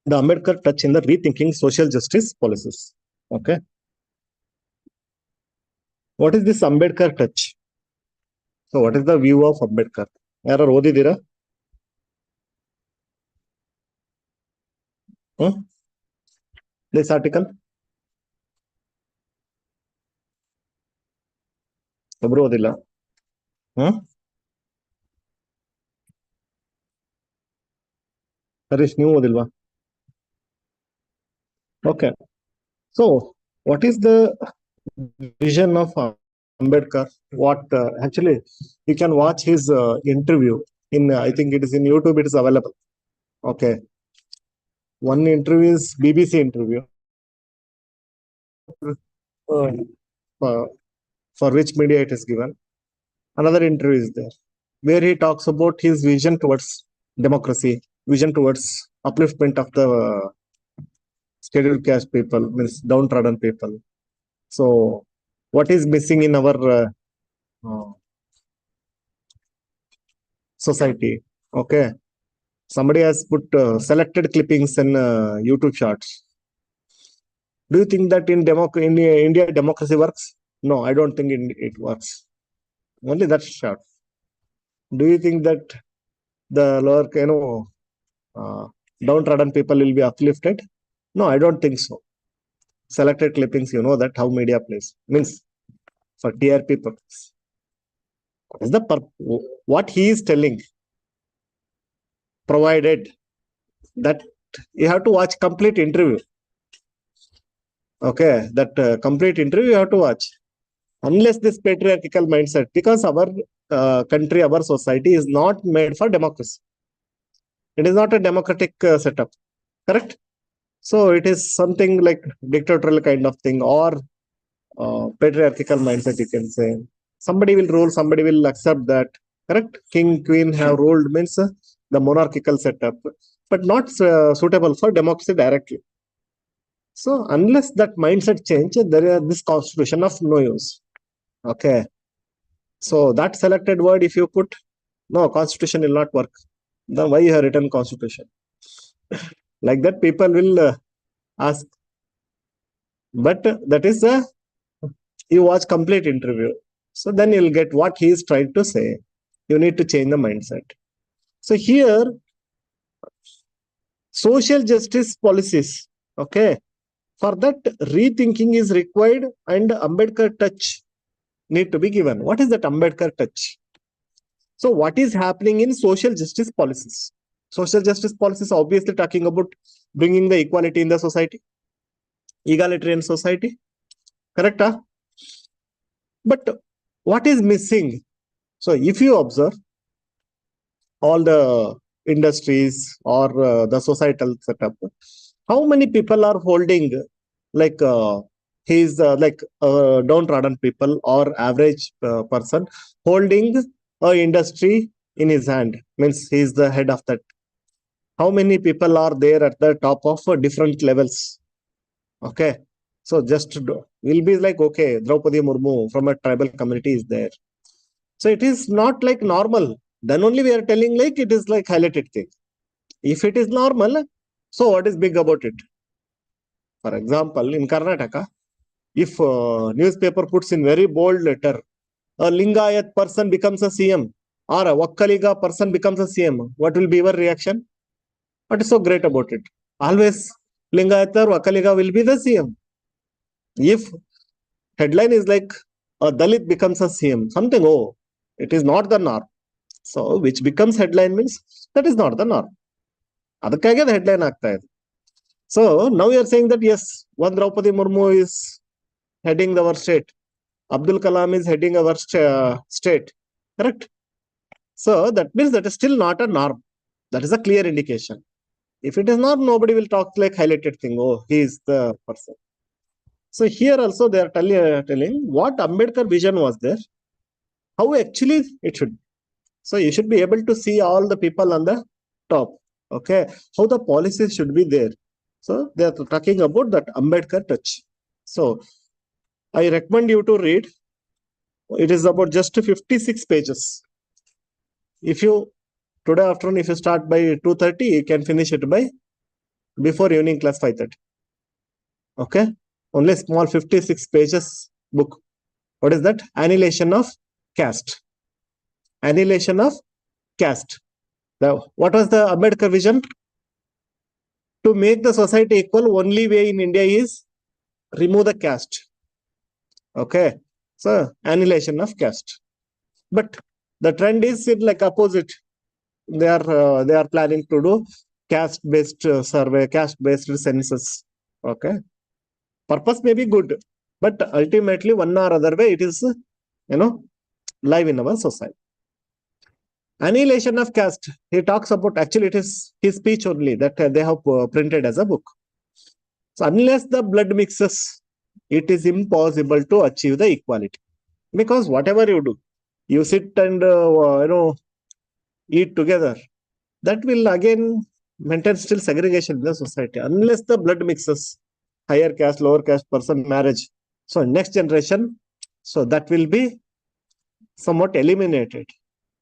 the Ambedkar touch in the rethinking social justice policies. Okay. What is this Ambedkar touch? So what is the view of Ambedkar? ಯಾರು ಓದಿದ್ದೀರಾ? This article? ಒಬ್ರು ಓದಿಲ್ಲ. ಹರೀಶ್, ನೀವು ಓದಿಲ್ವಾ? Okay. So what is the vision of Ambedkar? What actually you can watch his interview in I think it is in YouTube, it is available. Okay. One interview is BBC interview for which media it is given. Another interview is there where he talks about his vision towards democracy, vision towards upliftment of the scheduled caste people, means downtrodden people. So what is missing in our society? Okay. Somebody has put selected clippings in YouTube shorts. Do you think that in India democracy works? No, I don't think it works. Only that short. Do you think that the lower, downtrodden people will be uplifted? No, I don't think so. Selected clippings, you know that how media plays. Means for TRP purpose. What is the what he is telling? Provided that you have to watch complete interview. Okay, that complete interview you have to watch. Unless this patriarchal mindset, because our country, our society is not made for democracy. It is not a democratic setup. Correct? So it is something like dictatorial kind of thing, or patriarchal mindset, you can say. Somebody will rule, somebody will accept that. Correct? King, queen have ruled, means the monarchical setup, but not suitable for democracy directly. So unless that mindset change, there is this constitution of no use. Okay. So that selected word, if you put, no, constitution will not work. Then why you have written constitution? Like that people will ask. But that is you watch complete interview. So then you'll get what he is trying to say. You need to change the mindset. So here, social justice policies. Okay. For that, rethinking is required and Ambedkar touch need to be given. What is that Ambedkar touch? So what is happening in social justice policies? Social justice policies are obviously talking about bringing the equality in the society, egalitarian society. Correct? Huh? But what is missing? So if you observe all the industries or the societal setup, how many people are holding like he's like downtrodden people or average person holding a industry in his hand, means he's the head of that. How many people are there at the top of different levels? Okay. So just will be like, okay, Draupadi Murmu from a tribal community is there. So it is not like normal. Then only we are telling like it is like highlighted thing. If it is normal, so what is big about it? For example, in Karnataka, if newspaper puts in very bold letter, a Lingayat person becomes a CM or a Vakkaliga person becomes a CM, what will be your reaction? What is so great about it? Always Lingayat or Vakkaliga will be the CM. If headline is like a Dalit becomes a CM, something, oh, it is not the norm. So which becomes headline means that is not the norm. ಅದಕ್ಕಾಗಿ ಅದು headline ಆಗ್ತಾ ಇದೆ. So now you are saying that yes, one Draupadi Murmu is heading our state. Abdul Kalam is heading our state. Correct? So that means that is still not a norm. That is a clear indication. If it is not, nobody will talk like highlighted thing. Oh, he is the person. So here also they are telling what Ambedkar vision was there. How actually it should. So you should be able to see all the people on the top. Okay. How the policies should be there. So they are talking about that Ambedkar touch. So I recommend you to read. It is about just 56 pages. If you today afternoon, if you start by 2:30, you can finish it by before evening class 5:30. Okay, only small 56 pages book. What is that? Annihilation of caste. Annihilation of caste. Now, what was the Ambedkar vision? To make the society equal, only way in India is remove the caste. Okay, so annihilation of caste. But the trend is like opposite. They are planning to do caste based survey, caste based census. Okay, purpose may be good, but ultimately one or other way it is live in our society. Annihilation of caste. He talks about, actually it is his speech only that they have printed as a book. So unless the blood mixes, it is impossible to achieve the equality. Because whatever you do, you sit and eat together, that will again maintain still segregation in the society. Unless the blood mixes, higher caste, lower caste person marriage. So next generation, so that will be somewhat eliminated.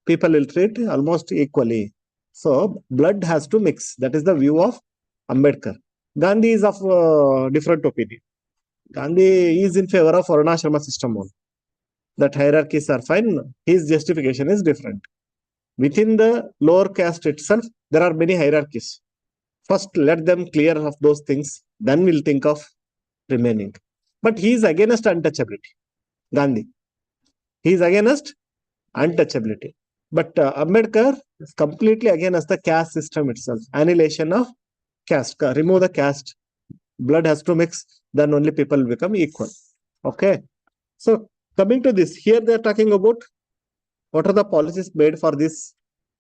People will treat almost equally. So blood has to mix. That is the view of Ambedkar. Gandhi is of different opinion. Gandhi is in favor of Varnashrama system only. That hierarchies are fine. His justification is different. Within the lower caste itself, there are many hierarchies. First, let them clear of those things. Then we'll think of remaining. But he is against untouchability. Gandhi. He is against untouchability. But Ambedkar is completely against the caste system itself. Annihilation of caste. Remove the caste. Blood has to mix. Then only people become equal. Okay. So coming to this, here they are talking about what are the policies made for this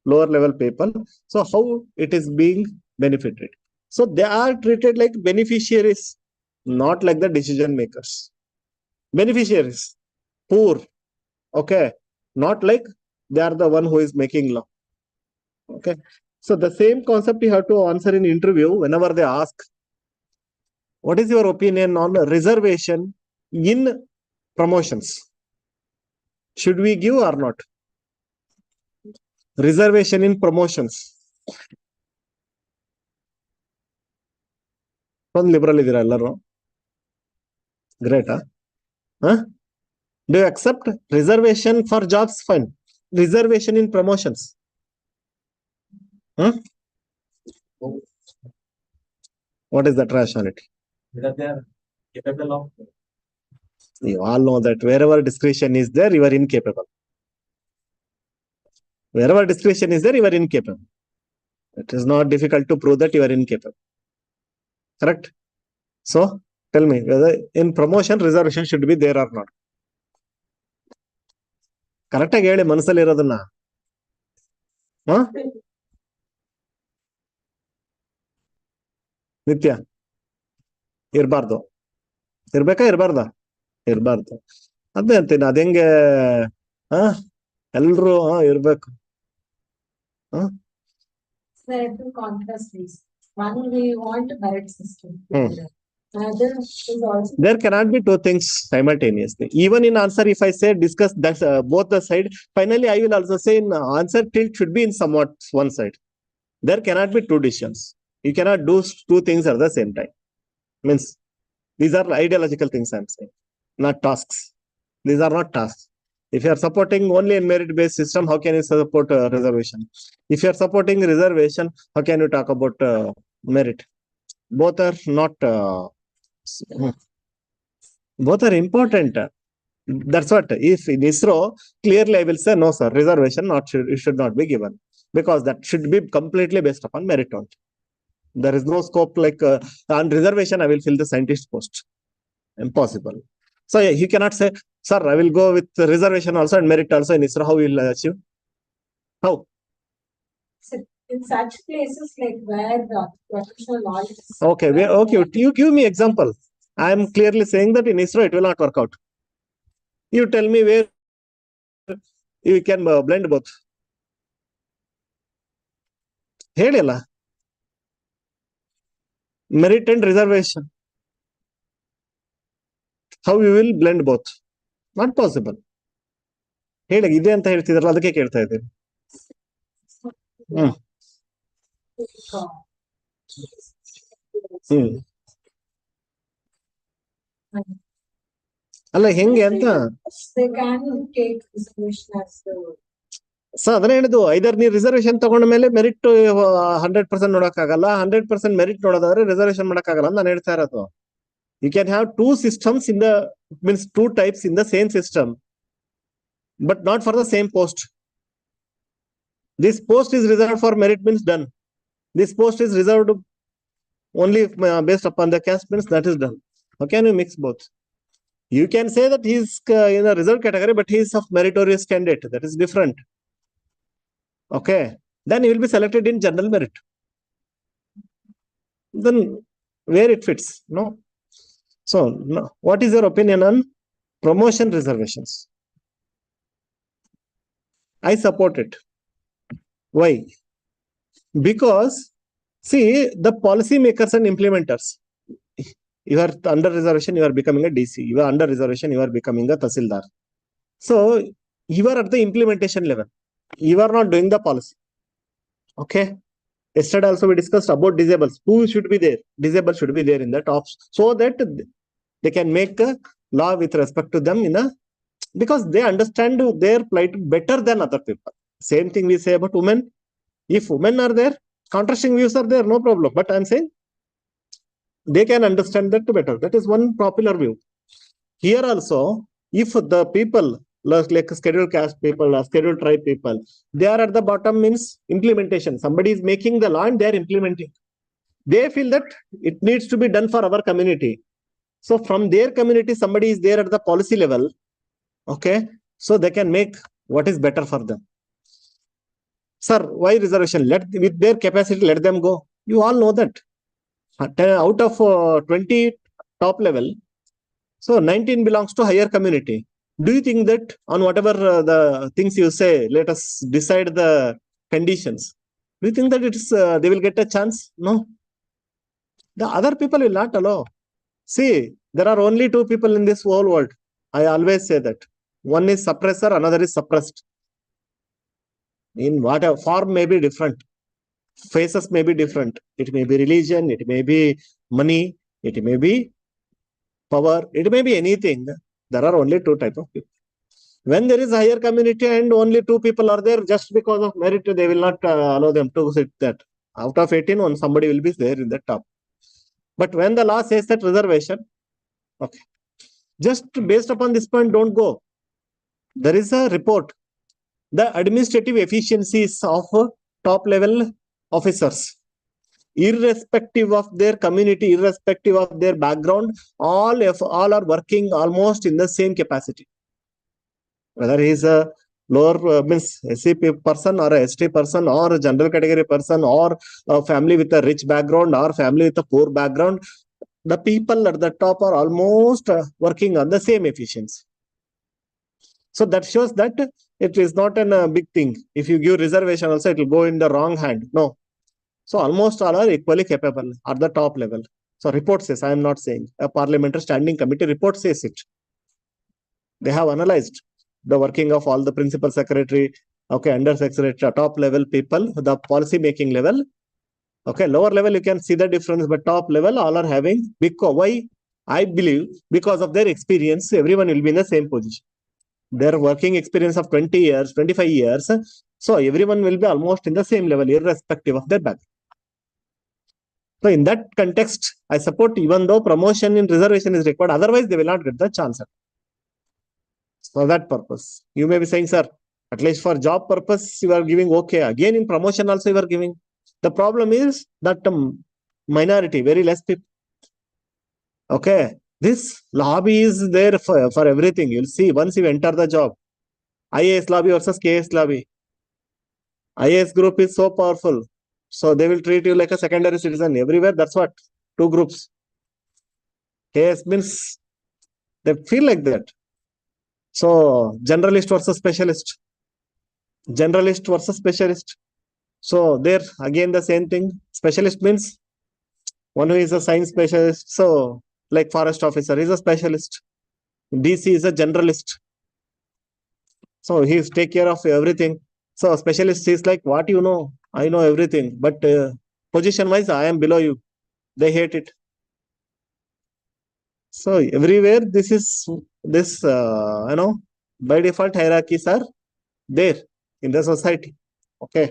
lower level people. So how it is being benefited. So they are treated like beneficiaries, not like the decision makers. Beneficiaries, poor. Okay. Not like they are the one who is making law. Okay. So the same concept you have to answer in interview whenever they ask, what is your opinion on reservation in promotions? Should we give or not? Reservation in promotions. ಒಂದು liberal ಇದ್ದೀರಾ ಎಲ್ಲರೂ? Great, huh? Huh? Do you accept reservation for jobs? Fine. Reservation in promotions. Huh? What is that rationality? Because they are capable of. You all know that wherever discretion is there, you are incapable. Wherever discretion is there, you are incapable. It is not difficult to prove that you are incapable. Correct? So, tell me whether in promotion reservation should be there or not. Correct ಆಗಿ ಹೇಳಿ ಮನಸ್ಸಲ್ಲಿ ಇರೋದನ್ನ. ನಿತ್ಯ ಇರಬಾರ್ದು. ಇರ್ಬೇಕಾ ಇರಬಾರ್ದ? ಇರಬಾರ್ದು. ಅದೇ ಅಂತೀನಿ, ಅದ ಹೆಂಗೆ ಎಲ್ರು ಇರ್ಬೇಕು. There cannot be two things simultaneously. Even in answer, if I say discuss that both the side, finally I will also say in answer tilt should be in somewhat one side. There cannot be two decisions. You cannot do two things at the same time. Means these are ideological things I'm saying, not tasks. These are not tasks. If you are supporting only a merit-based system, how can you support reservation? If you are supporting reservation, how can you talk about merit? Both are not. Both are important. That's what. If in ISRO, clearly I will say no, sir. Reservation should not be given, because that should be completely based upon merit only. There is no scope like on reservation I will fill the scientist post. Impossible. So he cannot say, sir, I will go with reservation also and merit also in ISRO. How will achieve? How? In such places like where the professional knowledge is. Okay, okay. You give me example. I am clearly saying that in ISRO it will not work out. You tell me where you can blend both. ಹೇಳಿಲ್ಲ, merit and reservation. How you will blend both? Not possible. ಹೇಳಿ, ಇದೆ ಅಂತ ಹೇಳ್ತಿದ್ರಲ್ಲ, ಅದಕ್ಕೆ ಕೇಳ್ತಾ ಇದ್ದೀನಿ. ಹ್ಮ್ ಅಲ್ಲ ಹೆಂಗೆ ಅಂತ They can take reservation as the. So ಅದನ್ನ ಹೇಳಿದ್ದು ಐದರ್ ನೀವು ರಿಸರ್ವೇಶನ್ ತಗೊಂಡ ಮೇಲೆ ಮೆರಿಟ್ 100% ನೋಡಕ್ಕಾಗಲ್ಲ, 100% ಮೆರಿಟ್ ನೋಡೋದಾದ್ರೆ ರಿಸರ್ವೇಶನ್ ಮಾಡಕ್ಕಾಗಲ್ಲ ಅಂತ ನಾನು ಹೇಳ್ತಾ ಇರೋದು. You can have two systems in the means two types in the same system, but not for the same post. This post is reserved for merit means done. This post is reserved only based upon the caste means that is done. How can you mix both? You can say that he is in a reserved category, but he is of meritorious candidate. That is different. Okay, then he will be selected in general merit. Then where it fits, no? So, no. What is your opinion on promotion reservations? I support it. Why? Because, see, the policy makers and implementers, you are under reservation, you are becoming a DC. You are under reservation, you are becoming a Tahsildar. So, you are at the implementation level. You are not doing the policy. Okay. Yesterday also we discussed about disables. Who should be there? Disabled should be there in the top, so that they can make a law with respect to them in a, because they understand their plight better than other people. Same thing we say about women. If women are there, contrasting views are there, no problem. But I'm saying they can understand that better. That is one popular view. Here also, if the people like scheduled caste people or scheduled tribe people, they are at the bottom means implementation. Somebody is making the law and they are implementing. They feel that it needs to be done for our community. So from their community, somebody is there at the policy level. Okay, so they can make what is better for them. Sir, why reservation? Let with their capacity, let them go. You all know that. Out of 20 top level, so 19 belongs to higher community. Do you think that on whatever the things you say, let us decide the conditions? Do you think that it's they will get a chance? No. The other people will not allow. See, there are only two people in this whole world. I always say that. One is suppressor, another is suppressed. In whatever form may be different. Faces may be different. It may be religion, it may be money, it may be power, it may be anything. There are only two types of people. When there is a higher community and only two people are there, just because of merit, they will not allow them to sit that. Out of 18, one somebody will be there in the top. But when the law says that reservation, okay, just based upon this point, don't go. There is a report. The administrative efficiencies of top level officers, irrespective of their community, irrespective of their background, all are working almost in the same capacity. Whether he is a lower means SC person or a ST person or a general category person or a family with a rich background or family with a poor background, the people at the top are almost working on the same efficiency. So that shows that it is not a big thing. If you give reservation also, it will go in the wrong hand. No. So almost all are equally capable at the top level. So report says, I am not saying, a parliamentary standing committee report says it. They have analyzed the working of all the principal secretary, okay, under secretary, top level people, the policy making level. Okay, lower level you can see the difference, but top level all are having because why? I believe because of their experience, everyone will be in the same position. Their working experience of 20 years, 25 years. So everyone will be almost in the same level, irrespective of their background. So in that context, I support even though promotion in reservation is required, otherwise they will not get the chance. For that purpose, you may be saying, sir, at least for job purpose, you are giving okay. Again, in promotion also you are giving. The problem is that minority, very less people. Okay. This lobby is there for everything. You'll see once you enter the job. IAS lobby versus KS lobby. IAS group is so powerful. So they will treat you like a secondary citizen everywhere. That's what. Two groups. KS means they feel like that. So generalist versus specialist. Generalist versus specialist. So there again the same thing. Specialist means one who is a science specialist. So like forest officer is a specialist. DC is a generalist. So he take care of everything. So specialist is like, what you know? I know everything. But position wise, I am below you. They hate it. So everywhere this by default hierarchies are there in the society. Okay.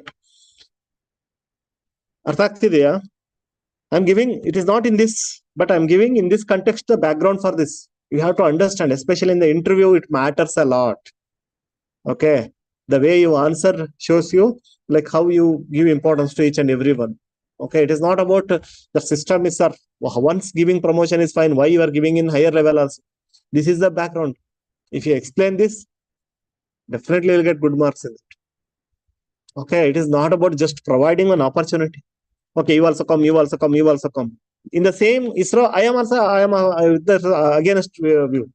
ಅರ್ಥ ಆಗ್ತಿದೆಯಾ? I'm giving, it is not in this, but I'm giving in this context the background for this. You have to understand, especially in the interview, it matters a lot. Okay. The way you answer shows you like how you give importance to each and everyone. Okay. It is not about the system is, sir, once giving promotion is fine. Why you are giving in higher level also? This is the background. If you explain this, definitely you'll get good marks in it. Okay. It is not about just providing an opportunity. Okay, you also come, you also come, you also come. In the same ISRO, I am against view.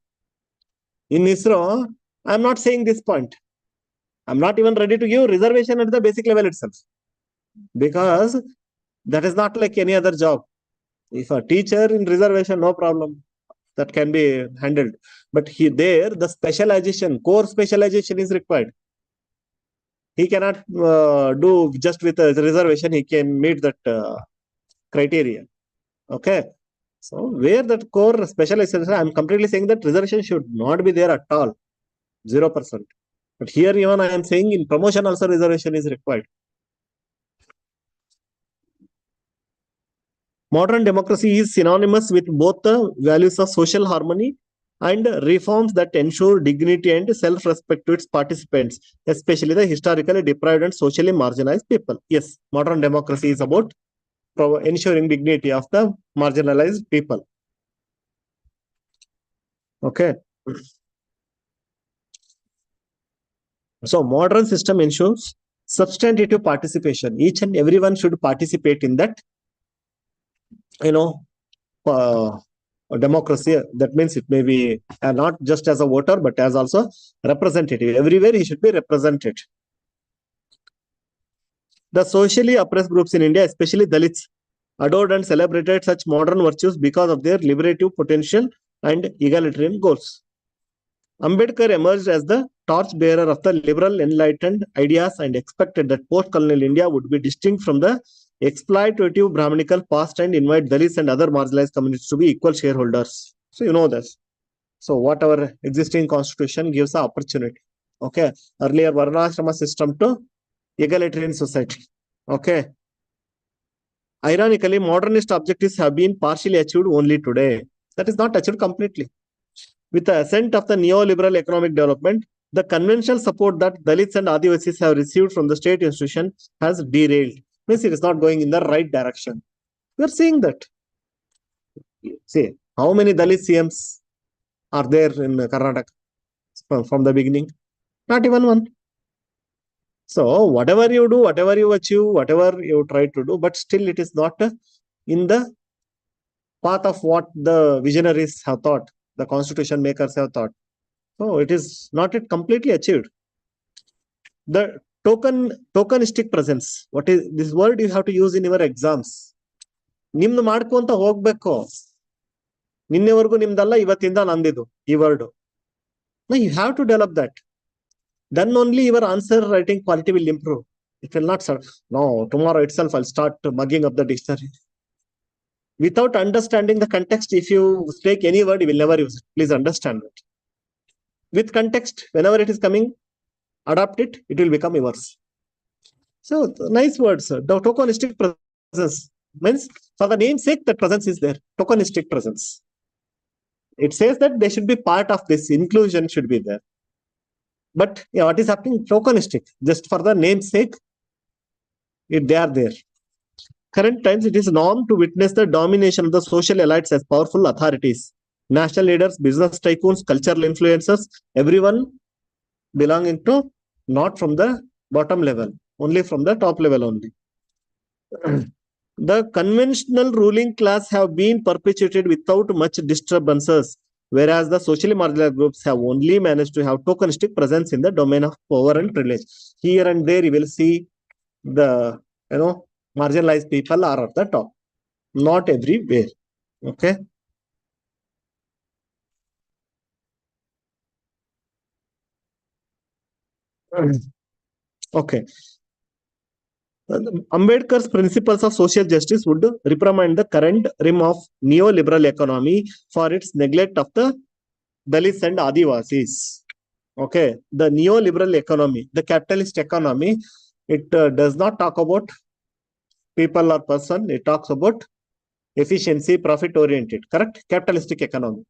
In ISRO, I am not saying this point. I'm not even ready to give reservation at the basic level itself. Because that is not like any other job. If a teacher in reservation, no problem. That can be handled. But there, the specialization, core specialization is required. He cannot do just with a reservation, he can meet that criteria. Okay. So where that core specialization, I'm completely saying that reservation should not be there at all. 0%. But here even I am saying in promotion also reservation is required. Modern democracy is synonymous with both the values of social harmony and reforms that ensure dignity and self-respect to its participants, especially the historically deprived and socially marginalized people. Yes, modern democracy is about ensuring dignity of the marginalized people. Okay. So modern system ensures substantive participation. Each and everyone should participate in that, democracy. That means it may be not just as a voter, but as also representative. Everywhere he should be represented. The socially oppressed groups in India, especially Dalits, adored and celebrated such modern virtues because of their liberative potential and egalitarian goals. Ambedkar emerged as the torchbearer of the liberal enlightened ideas and expected that post-colonial India would be distinct from the exploitative Brahminical past and invite Dalits and other marginalized communities to be equal shareholders. So you know this. So what our existing constitution gives the opportunity. Okay. Earlier Varnashrama system to egalitarian society. Okay. Ironically, modernist objectives have been partially achieved only today. That is not achieved completely. With the ascent of the neoliberal economic development, the conventional support that Dalits and Adivasis have received from the state institution has derailed. Means it is not going in the right direction. We are seeing that. See, how many Dalit CMs are there in Karnataka from the beginning? Not even one. So whatever you do, whatever you achieve, whatever you try to do, but still it is not in the path of what the visionaries have thought, the constitution makers have thought. So it is not yet completely achieved. The tokenistic presence. What is this word you have to use in your exams? ನಿಮ್ದು ಮಾಡ್ಕೊಂತ ಹೋಗ್ಬೇಕು. ನಿನ್ನೆವರೆಗೂ ನಿಮ್ದಲ್ಲ, ಇವತ್ತಿಂದ ನಂದಿದು ಈ word. No, you have to develop that. Then only your answer writing quality will improve. It will not start. No, tomorrow itself I'll start mugging up the dictionary. Without understanding the context, if you take any word, you will never use it. Please understand that. With context, whenever it is coming, adapt it, it will become yours. So nice words. The tokenistic presence means for the namesake that presence is there. Tokenistic presence. It says that they should be part of this. Inclusion should be there. But yeah, what is happening? Tokenistic. Just for the namesake, they are there. Current times, it is norm to witness the domination of the social elites as powerful authorities. National leaders, business tycoons, cultural influencers, everyone belonging to not from the bottom level, only from the top level only. The conventional ruling class have been perpetuated without much disturbances, whereas the socially marginalized groups have only managed to have tokenistic presence in the domain of power and privilege. Here and there, you will see the marginalized people are at the top, not everywhere. Okay. Okay. Ambedkar's principles of social justice would reprimand the current realm of neoliberal economy for its neglect of the Dalits and Adivasis. Okay, the neoliberal economy, the capitalist economy, it does not talk about people or person, it talks about efficiency, profit oriented, correct? Capitalistic economy.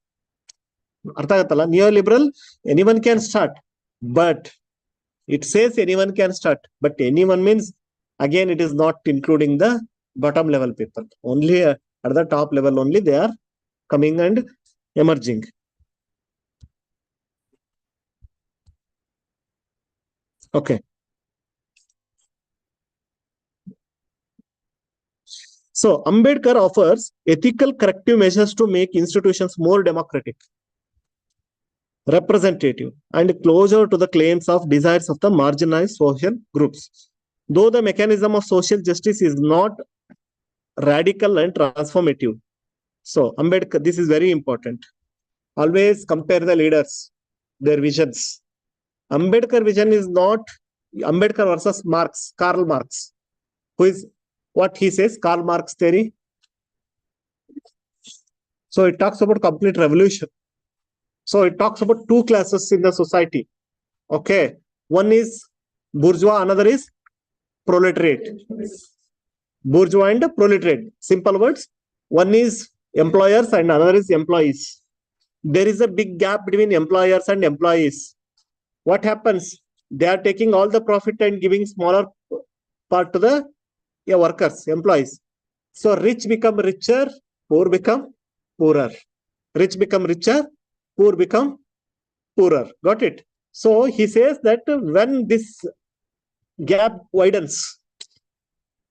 Artha aguttalla? Neoliberal, anyone can start, but it says anyone can start, but anyone means again it is not including the bottom level people. Only at the top level only they are coming and emerging. Okay. So Ambedkar offers ethical corrective measures to make institutions more democratic, representative, and closer to the claims of desires of the marginalized social groups. Though the mechanism of social justice is not radical and transformative. So Ambedkar, this is very important. Always compare the leaders, their visions. Ambedkar vision is not Ambedkar versus Marx, Karl Marx, who is what he says, Karl Marx theory. So it talks about complete revolution. So it talks about two classes in the society. Okay. One is bourgeois, another is proletariat. Bourgeois and proletariat. Simple words. One is employers and another is employees. There is a big gap between employers and employees. What happens? They are taking all the profit and giving smaller part to the workers, employees. So rich become richer, poor become poorer. Rich become richer, poor become poorer. Got it? So he says that when this gap widens,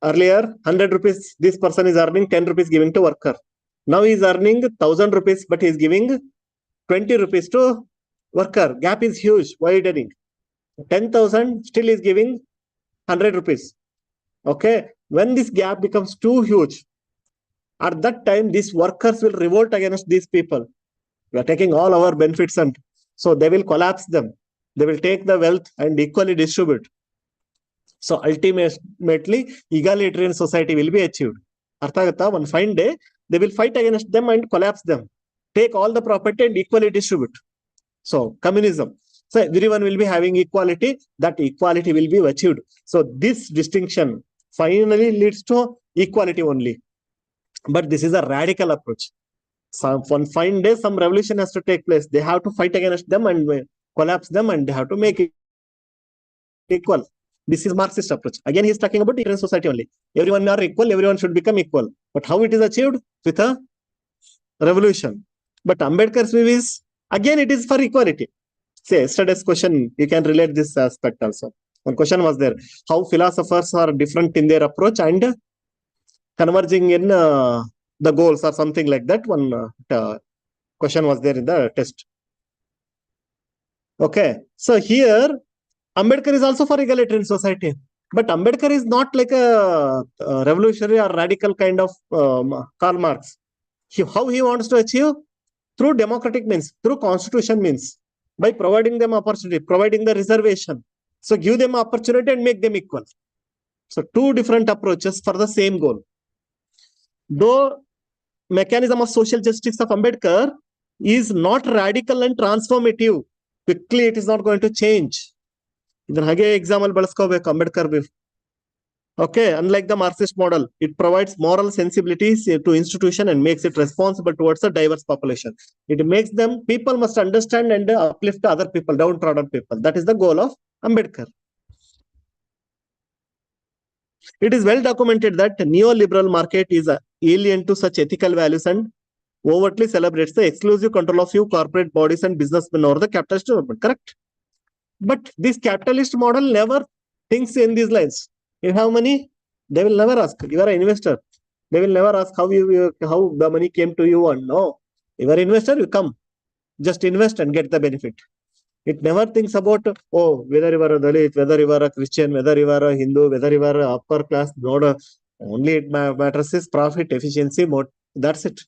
earlier 100 rupees, this person is earning 10 rupees giving to worker. Now he is earning 1000 rupees, but he is giving 20 rupees to worker. Gap is huge, widening. 10,000 still is giving 100 rupees. Okay. When this gap becomes too huge, at that time, these workers will revolt against these people. We are taking all our benefits and so they will collapse them. They will take the wealth and equally distribute. So ultimately, egalitarian society will be achieved. Arthagata, one fine day, they will fight against them and collapse them. Take all the property and equally distribute. So communism. So everyone will be having equality. That equality will be achieved. So this distinction finally leads to equality only. But this is a radical approach. So one fine day, some revolution has to take place. They have to fight against them and collapse them, and they have to make it equal. This is Marxist approach. Again, he's talking about different society only. Everyone are equal. Everyone should become equal. But how it is achieved? With a revolution. But Ambedkar's view is, again, it is for equality. Say, yesterday's question, you can relate this aspect also. One question was there. How philosophers are different in their approach and converging in the goals or something like that. One question was there in the test. Okay. So here, Ambedkar is also for egalitarian society. But Ambedkar is not like a revolutionary or radical kind of Karl Marx. How he wants to achieve? Through democratic means, through constitution means, by providing them opportunity, providing the reservation. So give them opportunity and make them equal. So two different approaches for the same goal. Though mechanism of social justice of Ambedkar is not radical and transformative, quickly it is not going to change. Then hage example ಬಳಸ್ಕೋಬೇಕು Ambedkar. Okay, unlike the Marxist model, it provides moral sensibilities to institution and makes it responsible towards a diverse population. It makes them, people must understand and uplift other people, downtrodden people. That is the goal of Ambedkar. It is well documented that neoliberal market is alien to such ethical values and overtly celebrates the exclusive control of few corporate bodies and businessmen over the capitalist development. Correct? But this capitalist model never thinks in these lines. You have money, they will never ask. You are an investor. They will never ask how the money came to you. And no, you are an investor, you come. Just invest and get the benefit. It never thinks about, oh, whether you are a Dalit, whether you are a Christian, whether you are a Hindu, whether you are a upper class. Not only it matters is profit, efficiency, that's it.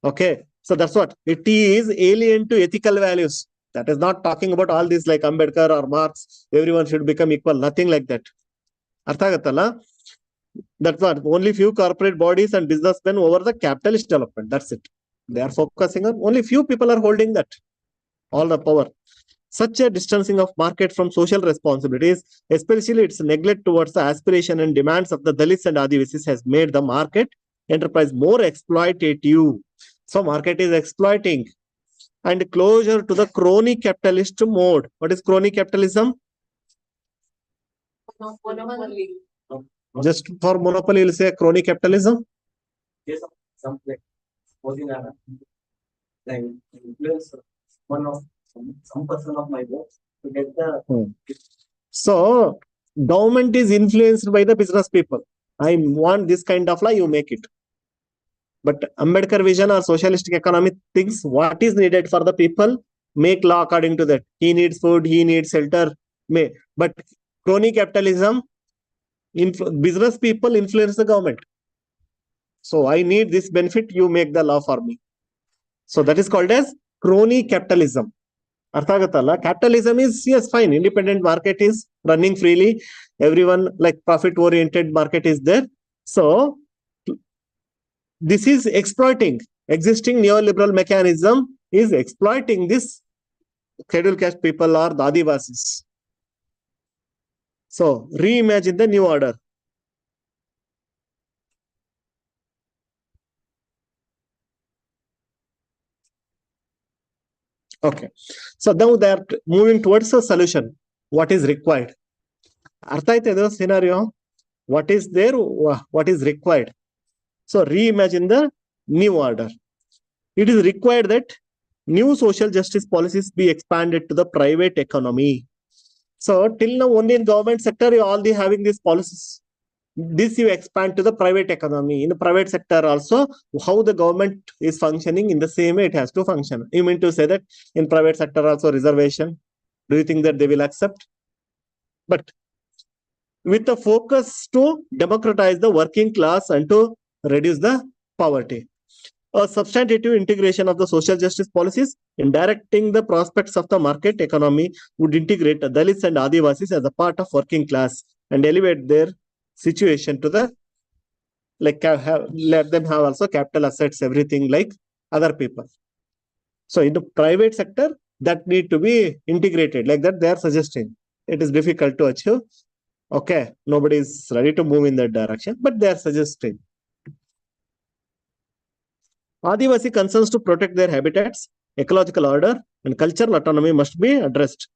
Okay. So that's what. It is alien to ethical values. That is not talking about all this like Ambedkar or Marx. Everyone should become equal. Nothing like that. ಅರ್ಥ ಆಗತ್ತಲ್ಲ That's what only few corporate bodies and businessmen over the capitalist development. That's it. They are focusing on only few people are holding that all the power. Such a distancing of market from social responsibilities, especially its neglect towards the aspiration and demands of the Dalits and Adivasis, has made the market enterprise more exploitative. So market is exploiting and closer to the crony capitalist mode. What is crony capitalism? Monopoly. Just for monopoly, you'll say crony capitalism. Yes, some like posing like influence one of some person of my work to get the So government is influenced by the business people. I want this kind of law, you make it. But Ambedkar vision or socialistic economy thinks what is needed for the people, make law according to that. He needs food, he needs shelter. May. But crony capitalism, business people influence the government. So I need this benefit, you make the law for me. So that is called as crony capitalism. Capitalism is, yes, fine. Independent market is running freely. Everyone like profit oriented market is there. So this is exploiting existing neoliberal mechanism is exploiting this scheduled caste people or the Adivasis. So reimagine the new order. Okay. So now they are moving towards a solution. What is required? Scenario. What is there? What is required? So reimagine the new order. It is required that new social justice policies be expanded to the private economy. So till now, only in government sector, you all having these policies. This you expand to the private economy. In the private sector also, how the government is functioning in the same way it has to function. You mean to say that in private sector also reservation? Do you think that they will accept? But with the focus to democratize the working class and to reduce the poverty. A substantive integration of the social justice policies in directing the prospects of the market economy would integrate the Dalits and Adivasis as a part of working class and elevate their situation to the let them have also capital assets, everything like other people. So in the private sector, that need to be integrated like that. They are suggesting it is difficult to achieve. Okay, nobody is ready to move in that direction, but they are suggesting. Adivasi concerns to protect their habitats, ecological order, and cultural autonomy must be addressed.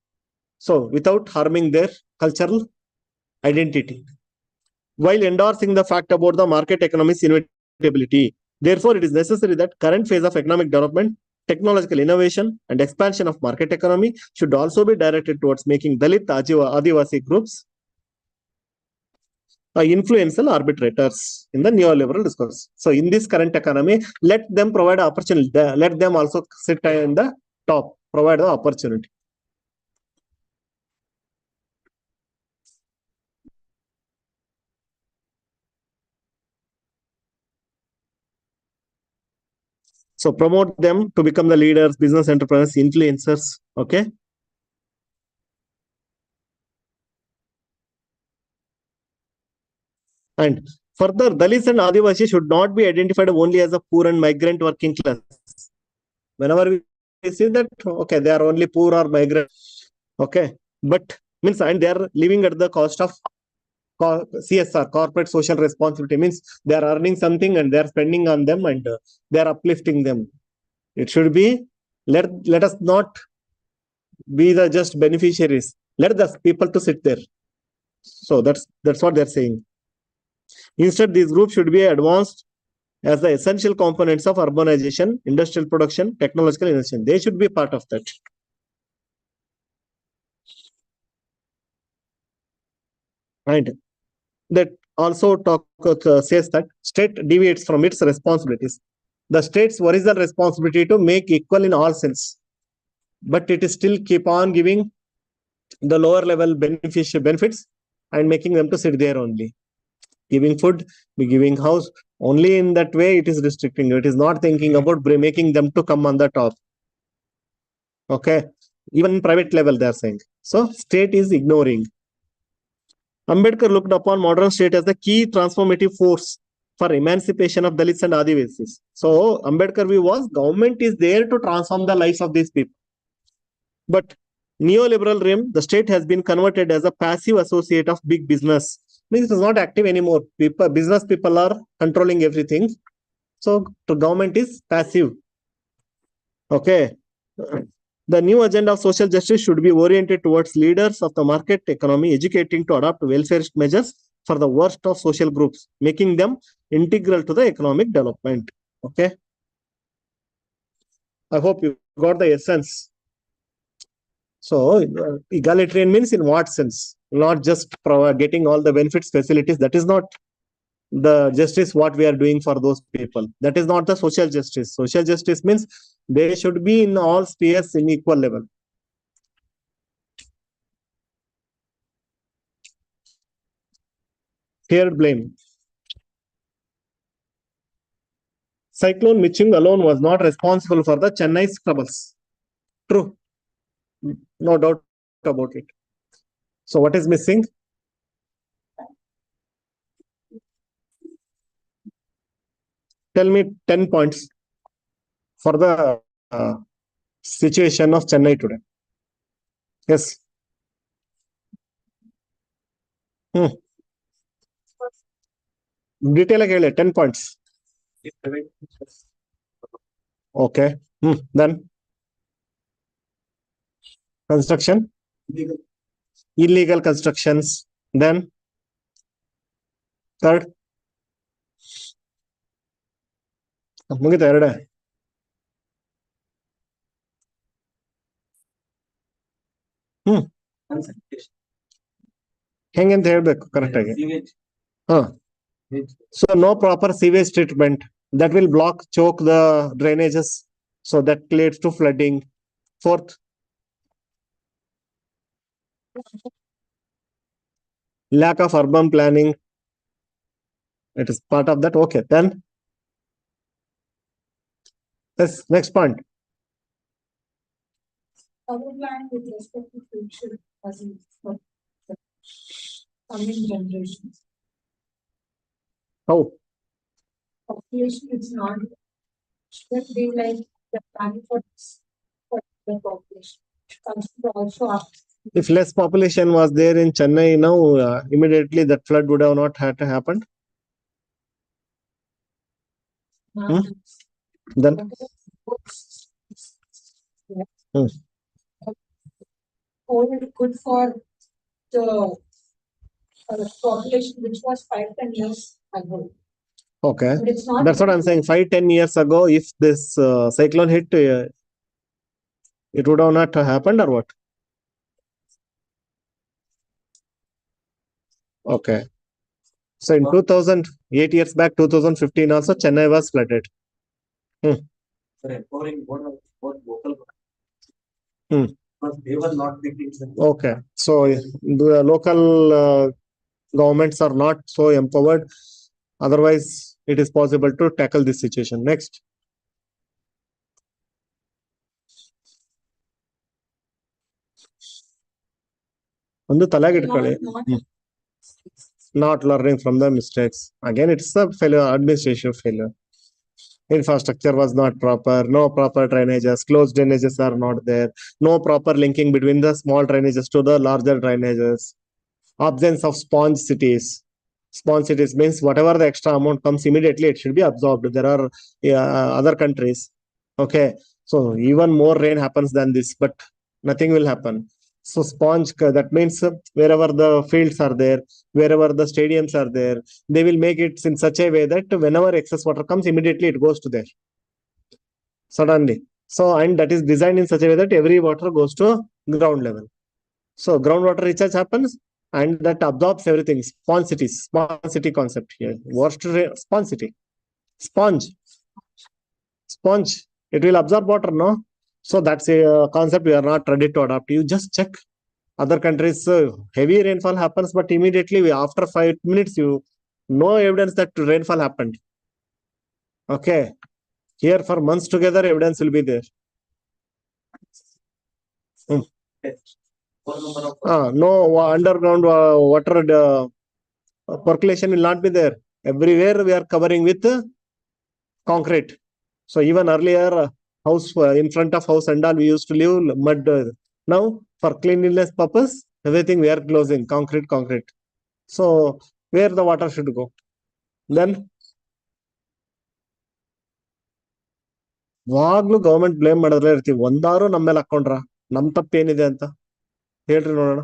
So, without harming their cultural identity, while endorsing the fact about the market economy's inevitability. Therefore, it is necessary that current phase of economic development, technological innovation, and expansion of market economy should also be directed towards making Dalit Adivasi groups influential arbitrators in the neoliberal discourse. So in this current economy, let them provide opportunity. Let them also sit in the top, provide the opportunity. So promote them to become the leaders, business entrepreneurs, influencers. Okay. And further, Dalits and Adivasi should not be identified only as a poor and migrant working class. Whenever we see that, okay, they are only poor or migrant, okay, but means and they are living at the cost of CSR, corporate social responsibility, means they are earning something and they are spending on them and they are uplifting them. It should be let us not be the just beneficiaries. Let the people to sit there. So that's what they're saying. Instead, these groups should be advanced as the essential components of urbanization, industrial production, technological innovation. They should be part of that. And that also says that state deviates from its responsibilities. The state's original responsibility to make equal in all sense, but it is still keep on giving the lower level benefits and making them to sit there only. Giving food, giving house, only in that way it is restricting. It is not thinking about making them to come on the top. Okay, even in private level they are saying. So state is ignoring. Ambedkar looked upon modern state as the key transformative force for emancipation of Dalits and Adivasis. So Ambedkar view was government is there to transform the lives of these people. But neoliberal realm, the state has been converted as a passive associate of big business. Means it is not active anymore. Business people are controlling everything. So the government is passive. Okay. The new agenda of social justice should be oriented towards leaders of the market economy, educating to adopt welfare measures for the worst of social groups, making them integral to the economic development. Okay. I hope you got the essence. So, egalitarian means in what sense? Not just getting all the benefits, facilities. That is not the justice what we are doing for those people. That is not the social justice. Social justice means they should be in all spheres in equal level. Shared blame. Cyclone Michung alone was not responsible for the Chennai's troubles. True. No doubt about it. So what is missing? Tell me 10 points for the situation of Chennai today. Yes. Detail again, 10 points. Okay. Then construction. Illegal constructions. Then third. ಮುಗಿತ ಎರಡೇ ಹೆಂಗಂತ ಹೇಳ್ಬೇಕು correct ಆಗಿ So no proper sewage treatment that will block, choke the drainages, so that leads to flooding. Fourth, lack of urban planning. It is part of that. Okay, then yes, next point. Our plan with respect to future cousins for the coming generations. How? Population is not should be like the planning for the population. Consider also If less population was there in Chennai now, immediately that flood would have not had to happen. Then only good for the population which was 5-10 years ago. okay, But it's not that's what I'm saying. 5-10 years ago, if this cyclone hit, it would have not happened, or what? Okay. So in 2000, 8 years back, 2015 also, Chennai was flooded. But they were not victims. Okay. So the local governments are not so empowered. Otherwise, it is possible to tackle this situation. Next. ಒಂದು ತಲೆಗೆ ಇಟ್ಕೊಳ್ಳಿ not learning from the mistakes. Again, it's a failure, administration failure. Infrastructure was not proper, no proper drainages, closed drainages are not there, no proper linking between the small drainages to the larger drainages, absence of sponge cities. Sponge cities means whatever the extra amount comes immediately, it should be absorbed. There are other countries. Okay. So even more rain happens than this, but nothing will happen. So sponge, that means wherever the fields are there, wherever the stadiums are there, they will make it in such a way that whenever excess water comes, immediately it goes to there. Suddenly. So, and that is designed in such a way that every water goes to ground level. So groundwater recharge happens and that absorbs everything. Sponge cities, sponge city concept here. Worst sponge city. Sponge. It will absorb water, no? So that's a concept we are not ready to adopt. You just check other countries, heavy rainfall happens, but immediately after 5 minutes, you no evidence that rainfall happened. Okay. Here for months together, evidence will be there. whole number of No underground water percolation will not be there. Everywhere we are covering with concrete. So even earlier, house in front of house and all, we used to leave mud. Now for cleanliness purpose, everything we are closing concrete. So where the water should go? Then ಯಾವಾಗ್ಲೂ government blame ಮಾಡಿದ್ರೆ ಇರ್ತೀವಿ. ಒಂದಾರು ನಮ್ಮ ಮೇಲೆ ಹಾಕೊಂಡ್ರ ನಮ್ ತಪ್ಪೇನಿದೆ ಅಂತ ಹೇಳ್ರಿ ನೋಡೋಣ.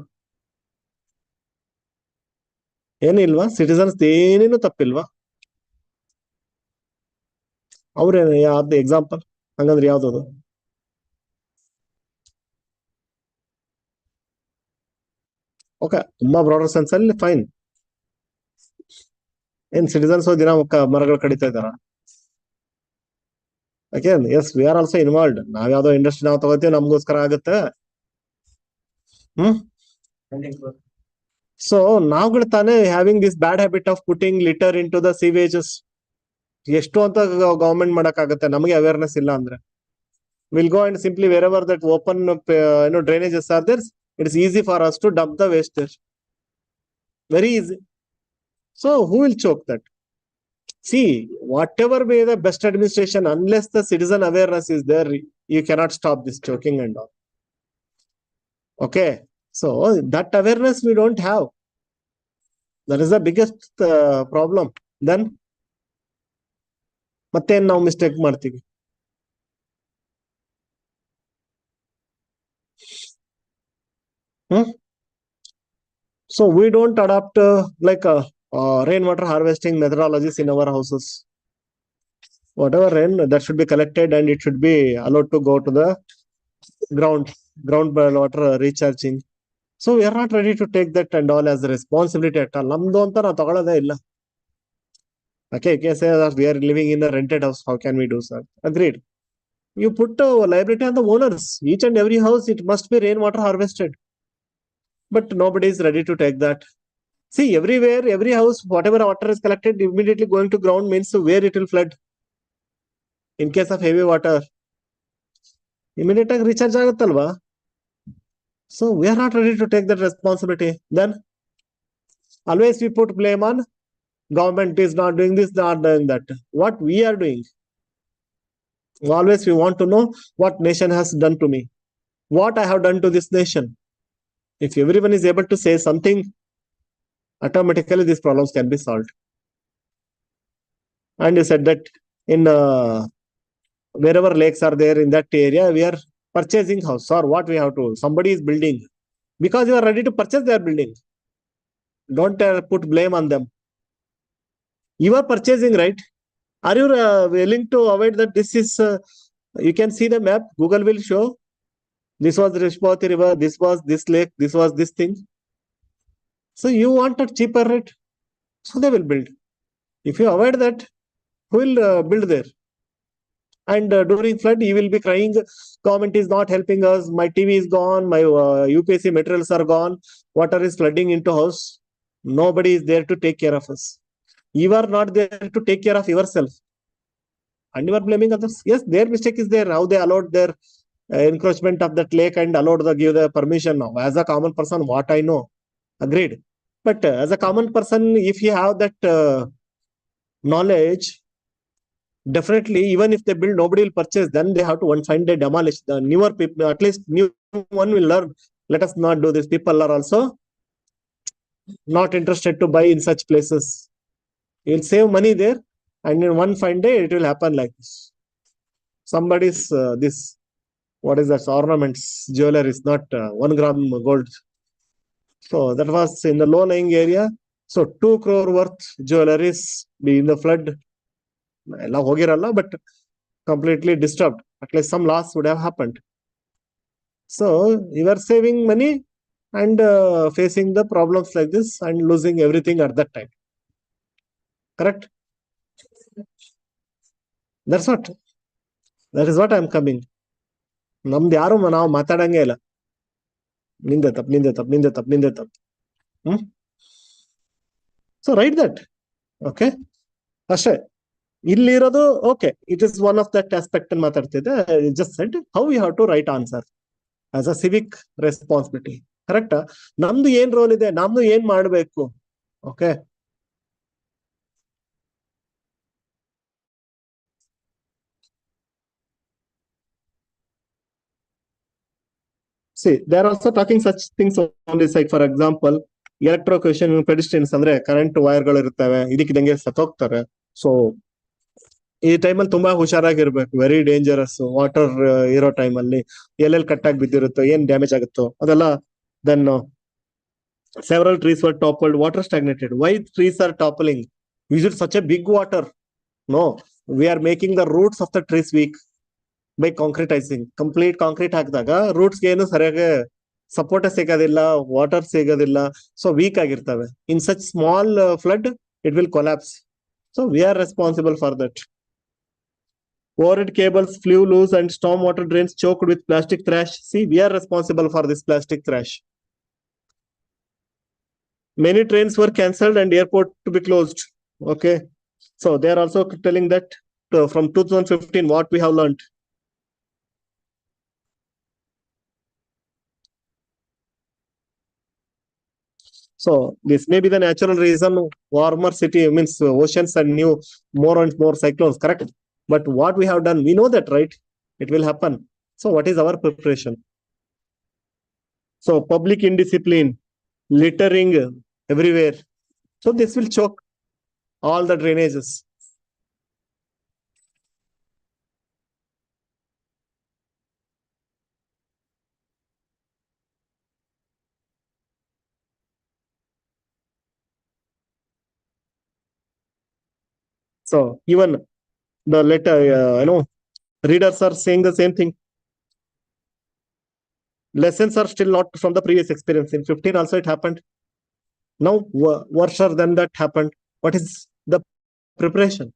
ಏನಿಲ್ವಾ? ಸಿಟಿಸನ್ಸ್ ಏನೇನು ತಪ್ಪಿಲ್ವಾ? ಅವ್ರೇನು ಯಾವ್ದು ಎಕ್ಸಾಂಪಲ್? ಹಂಗಂದ್ರೆ ಯಾವ್ದದು? ಓಕೆ, ತುಂಬಾ ಬ್ರಾಡರ್ ಸೆನ್ಸ್ ಅಲ್ಲಿ ಫೈನ್. ಏನ್ ಸಿಟಿಸನ್ಸ್ ದಿನ ಮರಗಳು ಕಡಿತಾ ಇದಾರ? Again yes, we are also involved. ನಾವ್ ಯಾವ್ದೋ ಇಂಡಸ್ಟ್ರಿ ನಾವು ತಗೋತೀವಿ, ನಮ್ಗೋಸ್ಕರ ಆಗುತ್ತೆ. ಸೊ ನಾವುಗಳು ತಾನೇ having this bad habit of putting litter into the sewages. ಎಷ್ಟು ಅಂತ ಗವರ್ಮೆಂಟ್ ಮಾಡಕ್ ಆಗುತ್ತೆ? ನಮಗೆ ಅವೇರ್ನೆಸ್ ಇಲ್ಲ ಅಂದ್ರೆ will go and simply wherever that open drainages are there, it is easy for us to dump the waste there. Very easy. So who will choke that? See, whatever be the best administration, unless the citizen awareness is there, you cannot stop this choking and all. Okay, so that awareness we don't have. That is the biggest problem. Then ಮತ್ತೇನ್ ನಾವು mistake ಮಾಡ್ತೀವಿ? So we don't adopt rainwater harvesting methodologies in our houses. Whatever rain, that should be collected and it should be allowed to go to the ground water recharging. So we are not ready to take that and all as a responsibility at all. Namdu anta na tagolade illa. Okay, you can say that we are living in a rented house. How can we do so? Agreed. You put a liability on the owners. Each and every house, it must be rainwater harvested. But nobody is ready to take that. See, everywhere, every house, whatever water is collected, immediately going to ground means where it will flood. In case of heavy water, immediately recharge aguttಲ್ವಾ? So we are not ready to take that responsibility. Then always we put blame on government is not doing this, not doing that. What we are doing? Always we want to know what nation has done to me, what I have done to this nation. If everyone is able to say something, automatically these problems can be solved. And you said that in wherever lakes are there in that area, we are purchasing house, or what we have to, somebody is building. Because you are ready to purchase their building, don't put blame on them. You are purchasing, right? Are you willing to avoid that? This is you can see the map, Google will show this was the Rishpati river, this was this lake, this was this thing. So you want a cheaper rate, so they will build. If you avoid that, who will build there? And during flood, you will be crying, government is not helping us, my TV is gone, my UPSC materials are gone, water is flooding into house. Nobody is there to take care of us. You are not there to take care of yourself. And you are blaming others. Yes, their mistake is there. How they allowed their encroachment of that lake and allowed the give the permission now. As a common person, what I know, agreed. But as a common person, if you have that knowledge, definitely, even if they build, nobody will purchase. Then they have to find a demolish. The newer people, at least new one will learn. Let us not do this. People are also not interested to buy in such places. You will save money there, and in one fine day, it will happen like this. Somebody's this, what is that? Ornaments, jewelry is not 1 gram gold. So that was in the low-lying area. So 2 crore worth jewelries be in the flood. But completely disturbed. At least some loss would have happened. So you are saving money and facing the problems like this and losing everything at that time. Correct? That's what. That is what I am coming. ನಮ್ದು ಯಾರು ನಾವು ಮಾತಾಡಂಗೆ ಇಲ್ಲ. ನಿಂದೆ ತಪ್ಪು. So right that. Okay, ಅಷ್ಟೇ. ಇಲ್ಲಿರೋದು okay, it is one of that aspect ಮಾತಾಡ್ತಿದ್ದೆ. Just said how you have to write answer as a civic responsibility. ಕರೆಕ್ಟಾ? ನಮ್ದು ಏನ್ ರೋಲ್ ಇದೆ, ನಮ್ದು ಏನ್ ಮಾಡ್ಬೇಕು? Okay, see, they are also talking such things on this side. For example, electrocution pedestrians ಅಂದ್ರೆ current ವೈರ್ಗಳು ಇರ್ತವೆ, ಇದಕ್ಕಿದಂಗೆ ಸತ್ತೋಗ್ತಾರೆ. ಸೊ ಈ ಟೈಮಲ್ಲಿ ತುಂಬಾ ಹುಷಾರಾಗಿರ್ಬೇಕು, ವೆರಿ ಡೇಂಜರಸ್. ವಾಟರ್ ಇರೋ ಟೈಮಲ್ಲಿ ಎಲ್ಲೆಲ್ಲಿ ಕಟ್ಟಾಗಿ ಬಿದ್ದಿರುತ್ತೋ, ಏನ್ ಡ್ಯಾಮೇಜ್ ಆಗುತ್ತೋ ಅದೆಲ್ಲ. Then several trees were toppled, water stagnated. Why trees are toppling? Is it such a big water? No, we are making the roots of the trees weak by concretizing. Complete concrete ಹಾಕಿದಾಗ ರೂಟ್ಸ್ಗೆ ಏನು ಸರಿಯಾಗಿ support ಸಿಗೋದಿಲ್ಲ, water ಸಿಗೋದಿಲ್ಲ, so weak ಆಗಿರ್ತವೆ. In such small flood it will collapse. So we are responsible for that. Overhead cables flew loose and storm water drains choked with plastic trash. See, we are responsible for this plastic trash. Many trains were cancelled and airport to be closed. Okay, so they are also telling that from 2015 what we have learned. So this may be the natural reason. Warmer city means oceans and new more and more cyclones, correct? But what we have done, we know that, right? It will happen. So what is our preparation? So public indiscipline, littering everywhere. So this will choke all the drainages. So even the letter, readers are saying the same thing. Lessons are still not from the previous experience. In 15 also it happened. Now worse than that happened. What is the preparation?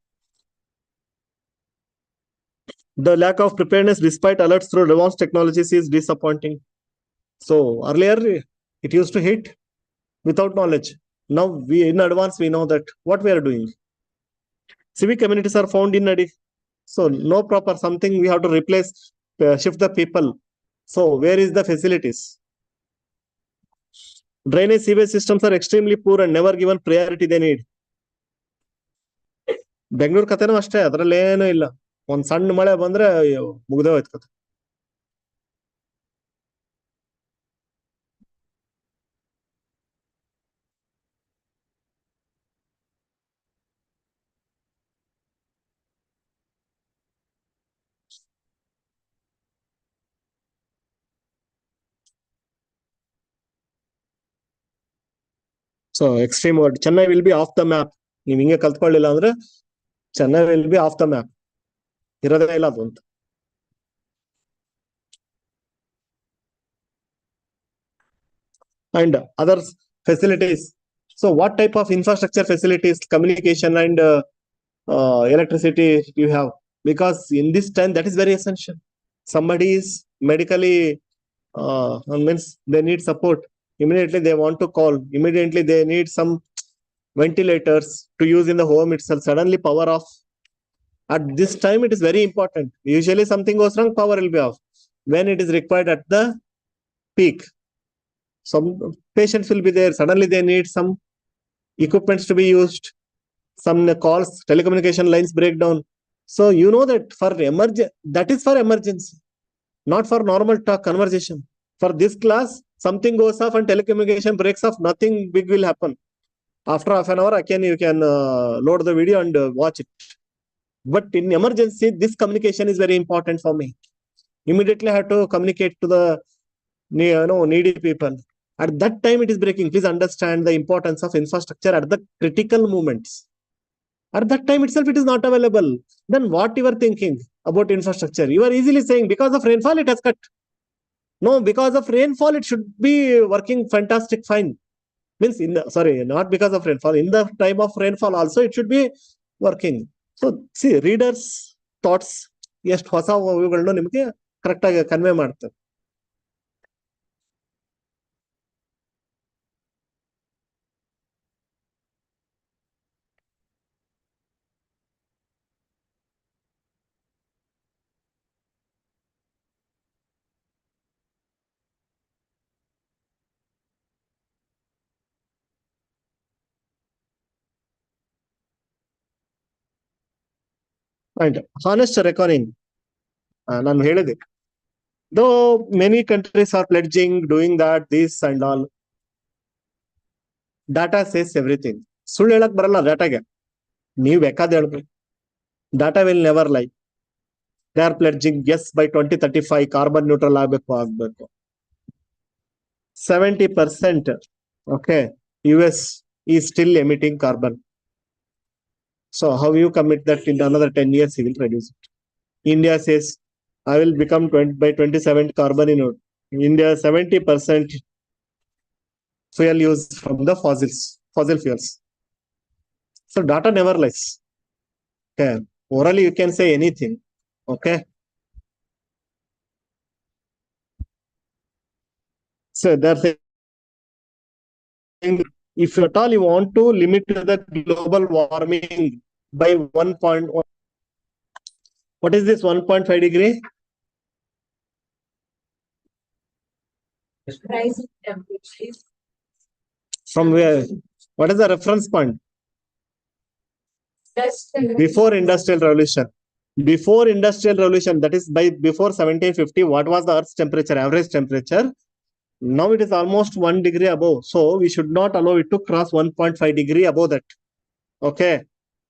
The lack of preparedness despite alerts through advanced technologies is disappointing. So earlier it used to hit without knowledge. Now we in advance we know that what we are doing. Civic communities are found in Nadi. So no proper something we have to replace, shift the people. So where is the facilities? Drainage sewage systems are extremely poor and never given priority they need. Bengaluru ಕಥೆನೂ ಅಷ್ಟೇ, ಅದ್ರಲ್ಲಿ ಏನೂ ಇಲ್ಲ. ಒಂದ್ ಸಣ್ಣ ಮಳೆ ಬಂದ್ರೆ ಮುಗ್ದೇ ಹೋಯ್ತು ಕತೆ. So extreme word. Chennai will be of the map. ನೀವ್ ಹಿಂಗೆ ಕಲ್ತ್ಕೊಳ್ಳಿಲ್ಲ ಅಂದ್ರೆ Chennai will be of the map. ಇರೋದೇ ಇಲ್ಲ ಅದು ಅಂತ. And other facilities. So what type of infrastructure facilities, communication and electricity you have? Because in this time that is very essential. Somebody is medically means they need support. Immediately they want to call. Immediately they need some ventilators to use in the home itself. Suddenly power off. At this time it is very important. Usually something goes wrong, power will be off. When it is required at the peak, some patients will be there. Suddenly they need some equipments to be used. Some calls, telecommunication lines break down. So you know that for that is for emergency, not for normal talk conversation. For this class, something goes off and telecommunication breaks off, nothing big will happen. After half an hour, you can load the video and watch it. But in emergency, this communication is very important for me. Immediately I have to communicate to the needy people. At that time it is breaking. Please understand the importance of infrastructure at the critical moments. At that time itself it is not available. Then what you are thinking about infrastructure? You are easily saying because of rainfall it has cut. No, because of rainfall it should be working fantastic fine. Means not because of rainfall. In the time of rainfall also it should be working. So see, readers thoughts ಎಷ್ಟು ಹೊಸ ಇವುಗಳನ್ನ ನಿಮಗೆ correct ಆಗಿ convey ಮಾಡ್ತಾರೆ. And honest reckoning, ನಾನು ಹೇಳಿದೆ. Though many countries are pledging, doing that, this and all, data says everything. ಸುಳ್ಳು ಹೇಳಕ್ ಬರಲ್ಲ ಡಾಟಾಗೆ. ನೀವು ಬೇಕಾದ ಹೇಳ್ಬೇಕು. Data will never lie. They are pledging, yes, by 2035 carbon neutral ಆಗಬೇಕು. 70%, okay, US is still emitting carbon. So how you commit that in another 10 years he will reduce it? India says, I will become 20 by 27 carbon neutral. India 70% fuel use from the fossil fuels. So data never lies. Okay, orally you can say anything. Okay, so they're saying if at all you want to limit the global warming by 1.1, what is this 1.5 degree? Rise in temperature. From where? What is the reference point? Before industrial revolution. Before industrial revolution, that is by before 1750, what was the Earth's temperature, average temperature? Now it is almost 1 degree above. So we should not allow it to cross 1.5 degree above that. Okay.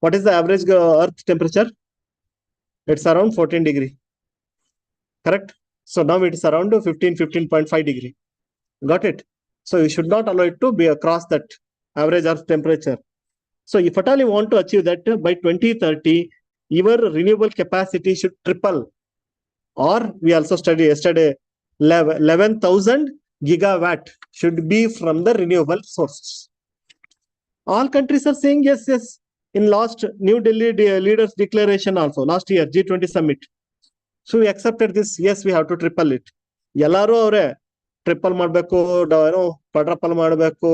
What is the average Earth temperature? It's around 14 degree. Correct? So now it is around 15.5 degree. Got it? So you should not allow it to be across that average Earth temperature. So if at all you want to achieve that, by 2030, your renewable capacity should triple. Or we also studied yesterday, 11,000 gigawatt should be from the renewable sources. All countries are saying yes, yes. In last New Delhi leaders declaration also, last year G20 summit. So we accepted this, yes, we have to triple it. ಎಲ್ಲರೂ ಅವರೇ triple ಮಾಡಬೇಕು, ಏನೋ ಕ್ವಾಡ್ರಪಲ್ ಮಾಡಬೇಕು,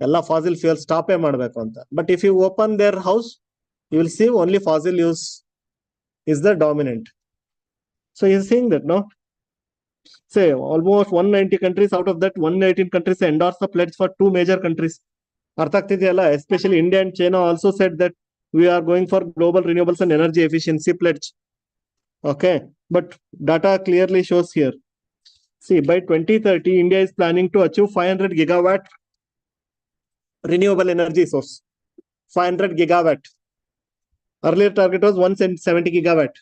ಎಲ್ಲ fossil fuel ಸ್ಟಾಪೇ ಮಾಡಬೇಕು ಅಂತ. But if you open their house, you will see only fossil use is the dominant. So he is saying that, no? Say almost 190 countries, out of that 118 countries endorse the pledge for 2 major countries. ಅರ್ಥ ಆಗ್ತಿದೆಯಲ್ಲ? Especially India and China also said that we are going for global renewables and energy efficiency pledge. Okay, but data clearly shows here. See, by 2030, India is planning to achieve 500 gigawatt renewable energy source. 500 gigawatt. Earlier target was 170 gigawatt.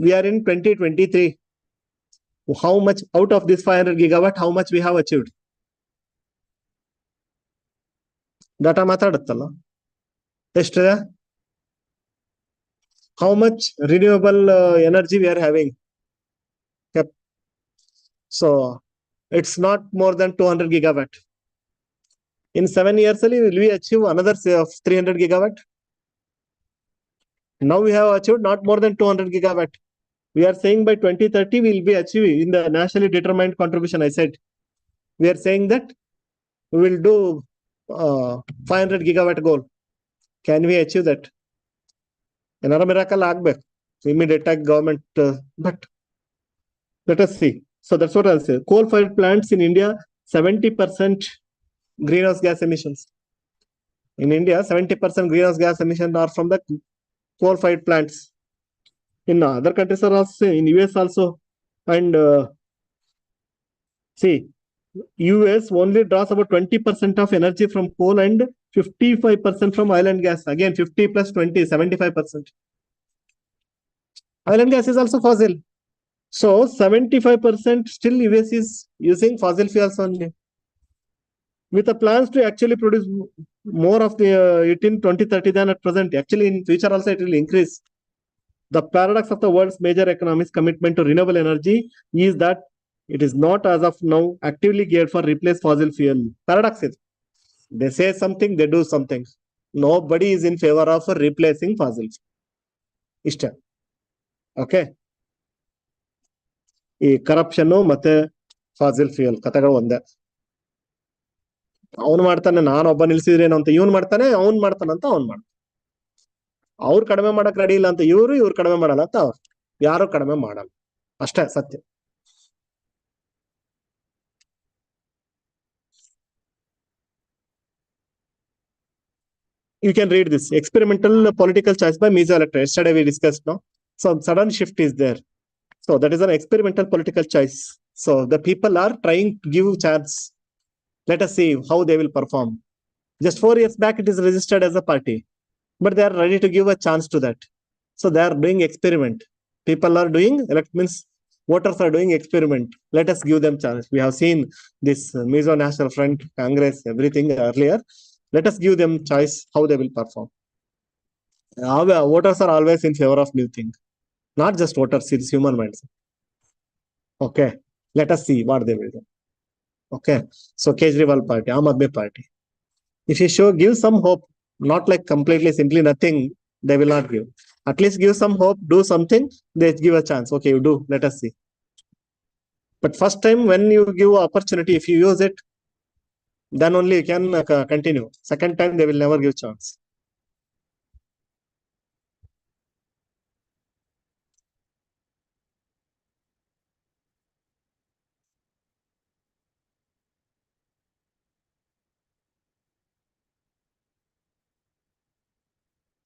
We are in 2023. How much out of this 500 gigawatt, how much we have achieved? Data ಮಾತಾಡುತ್ತಲ್ಲ, ಎಷ್ಟಿದೆ? How much renewable energy we are having? Yep. So it's not more than 200 gigawatt. In 7 years, will we achieve another 300 gigawatt? Now we have achieved not more than 200 gigawatt. We are saying by 2030 we will be achieving in the nationally determined contribution. I said we are saying that we will do 500 gigawatt goal. Can we achieve that? Another miracle agbe. Immediate government, but let us see. So that's what I'll say. Coal-fired plants in India, 70% greenhouse gas emissions. In India, 70% greenhouse gas emissions are from the coal-fired plants. In other countries are also, in US also, and see, US only draws about 20% of energy from coal and 55% from oil and gas. Again, 50 plus 20, 75%. Oil and gas is also fossil. So 75% still US is using fossil fuels only. With the plans to actually produce more of the it in 2030 than at present. Actually, in future also it will increase. The paradox of the world's major economies' commitment to renewable energy is that it is not as of now actively geared for replace fossil fuel. Paradox is they say something, they do something. Nobody is in favor of replacing fossil fuel. Ishta. Okay. ಈ corruption ಮತ್ತೆ fossil fuel ಕಥೆಗಳು ಒಂದೇ. ಅವನು ಮಾಡ್ತಾನೆ, ನಾನೊಬ್ಬ ನಿಲ್ಸಿದ್ರೇನು ಅಂತ ಇವನ್ ಮಾಡ್ತಾನೆ, ಅವ್ನ್ ಮಾಡ್ತಾನಂತ ಅವ್ನ್ ಮಾಡ್ತಾನೆ. ಅವ್ರು ಕಡಿಮೆ ಮಾಡಕ್ ರೆಡಿ ಇಲ್ಲ ಅಂತ ಇವ್ರು ಕಡಿಮೆ ಮಾಡಲ್ಲ ಅಂತ ಅವ್ರು, ಯಾರು ಕಡಿಮೆ ಮಾಡಲ್ಲ. ಅಷ್ಟೇ ಸತ್ಯ. You can read this experimental political choice by Miso electorate. Yesterday we discussed, no? So sudden shift is there. So that is an experimental political choice. So the people are trying to give chance. Let us see how they will perform. Just 4 years back, it is registered as a party, but they are ready to give a chance to that. So they are doing experiment. People are doing means voters are doing experiment. Let us give them chance. We have seen this Mizo National Front, Congress, everything earlier. Let us give them choice how they will perform. Voters are always in favor of new thing, not just voters. It's human minds. Okay, let us see what they will do. Okay, so Kejriwal party, Aam Aadmi party. If you give some hope, not like completely simply nothing, they will not give. At least give some hope, do something, they give a chance. Okay, you do, let us see. But first time when you give opportunity, if you use it, then only you can continue. Second time, they will never give chance.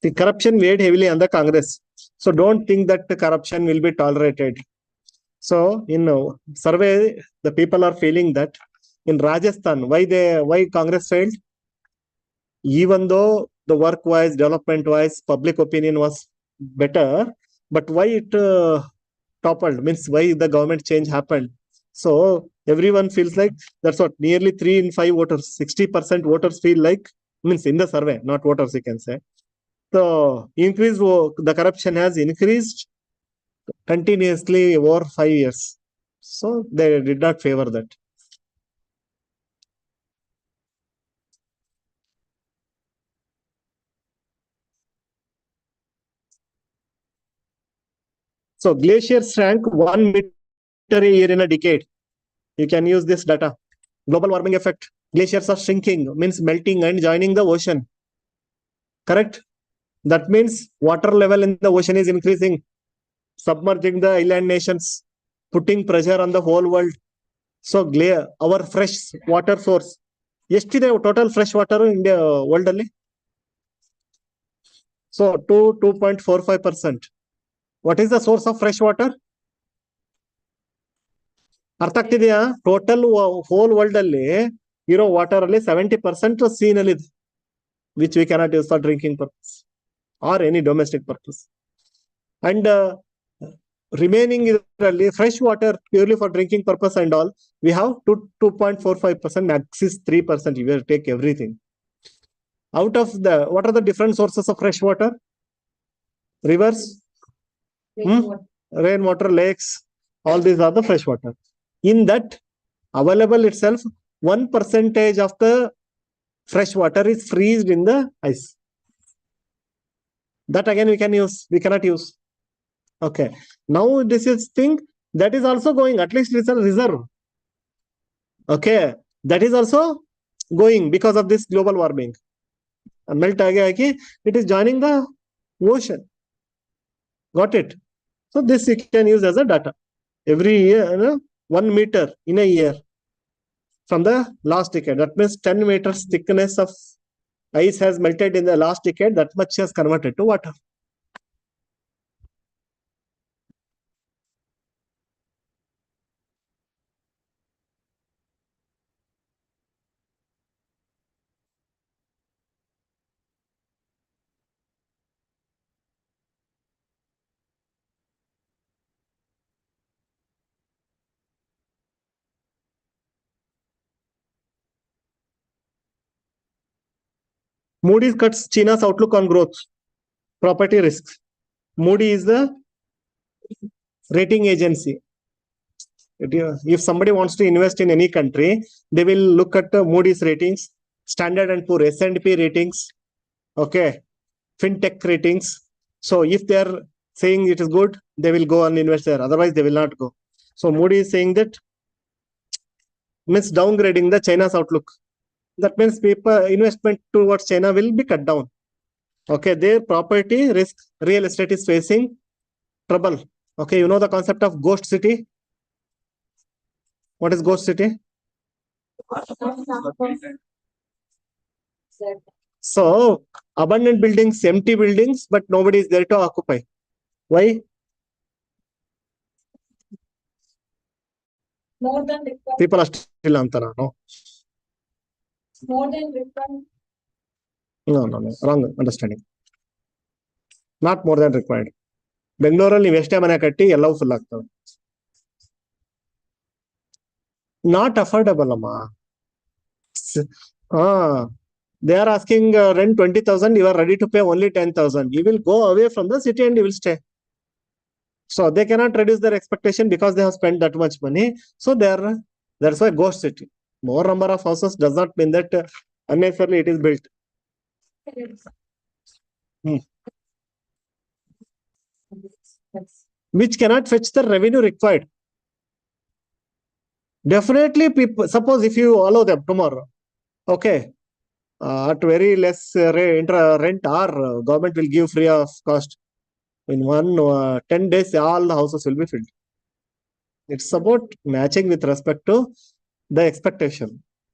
The corruption weighed heavily on the Congress. So don't think that the corruption will be tolerated. So in survey, the people are feeling that in Rajasthan, why Congress failed? Even though the work wise, development wise, public opinion was better, but why it toppled? Means why the government change happened? So everyone feels like that's what nearly 3 in 5 voters, 60% voters feel like, means in the survey, not voters, you can say. So the corruption has increased continuously over 5 years. So they did not favor that. So glaciers shrank 1 meter a year in a decade. You can use this data. Global warming effect. Glaciers are shrinking, means melting and joining the ocean. Correct? That means water level in the ocean is increasing, submerging the island nations, putting pressure on the whole world. So our fresh water source. ಎಷ್ಟಿದೆ total fresh water India world ಅಲ್ಲಿ? So 2.45%. What is the source of fresh water? ಅರ್ಥ ಆಗ್ತಿದೆಯಾ? Total whole world ಅಲ್ಲಿ ಇರೋ water ಅಲ್ಲಿ 70% ಸೀನಲ್ಲಿ ಇದೆ, which we cannot use for drinking purpose R any domestic purpose. And remaining ಇದರಲ್ಲಿ fresh water purely for drinking purpose and all we have 2.45%, max is 3%. You will take everything. Out of what are the different sources of fresh water? Rivers, rainwater, lakes, all these are the fresh water. In that, available itself, 1% of the fresh water is freezed in the ice. That again we can use, we cannot use. Okay. Now this is thing that is also going, at least it's a reserve. Okay. That is also going because of this global warming. Melt aagi, it is joining the ocean. Got it? So this you can use as a data. Every year, 1 meter in a year from the last decade. That means 10 meters thickness of ice has melted in the last decade. That much has converted to water. Moody's cuts China's outlook on growth, property risks. Moody is the rating agency. If somebody wants to invest in any country, they will look at Moody's ratings, Standard and Poor, S&P ratings, okay, fintech ratings. So if they are saying it is good, they will go and invest there. Otherwise, they will not go. So Moody is saying that means downgrading the China's outlook. That means people investment towards China will be cut down. Okay, their property risk, real estate is facing trouble. Okay, you know the concept of ghost city? What is ghost city? So abandoned buildings, empty buildings, but nobody is there to occupy. Why? More than required. People are still antara. No, More than required. no. Wrong understanding. Not more than required. Bengaluru ನೀವು ಎಷ್ಟೇ ಮನೆ ಕಟ್ಟಿ ಎಲ್ಲವೂ full ಆಗ್ತವೆ. Not affordable ಅಮ್ಮ. They are asking rent 20,000. You are ready to pay only 10,000. You will go away from the city and you will stay. So they cannot reduce their expectation because they have spent that much money. So that's why ghost city. More number of houses does not mean that unnecessarily it is built. Which cannot fetch the revenue required. Definitely, people, suppose if you allow them tomorrow, okay, at very less rent or government will give free of cost. In 10 days, all the houses will be filled. It's about matching with respect to the expectation.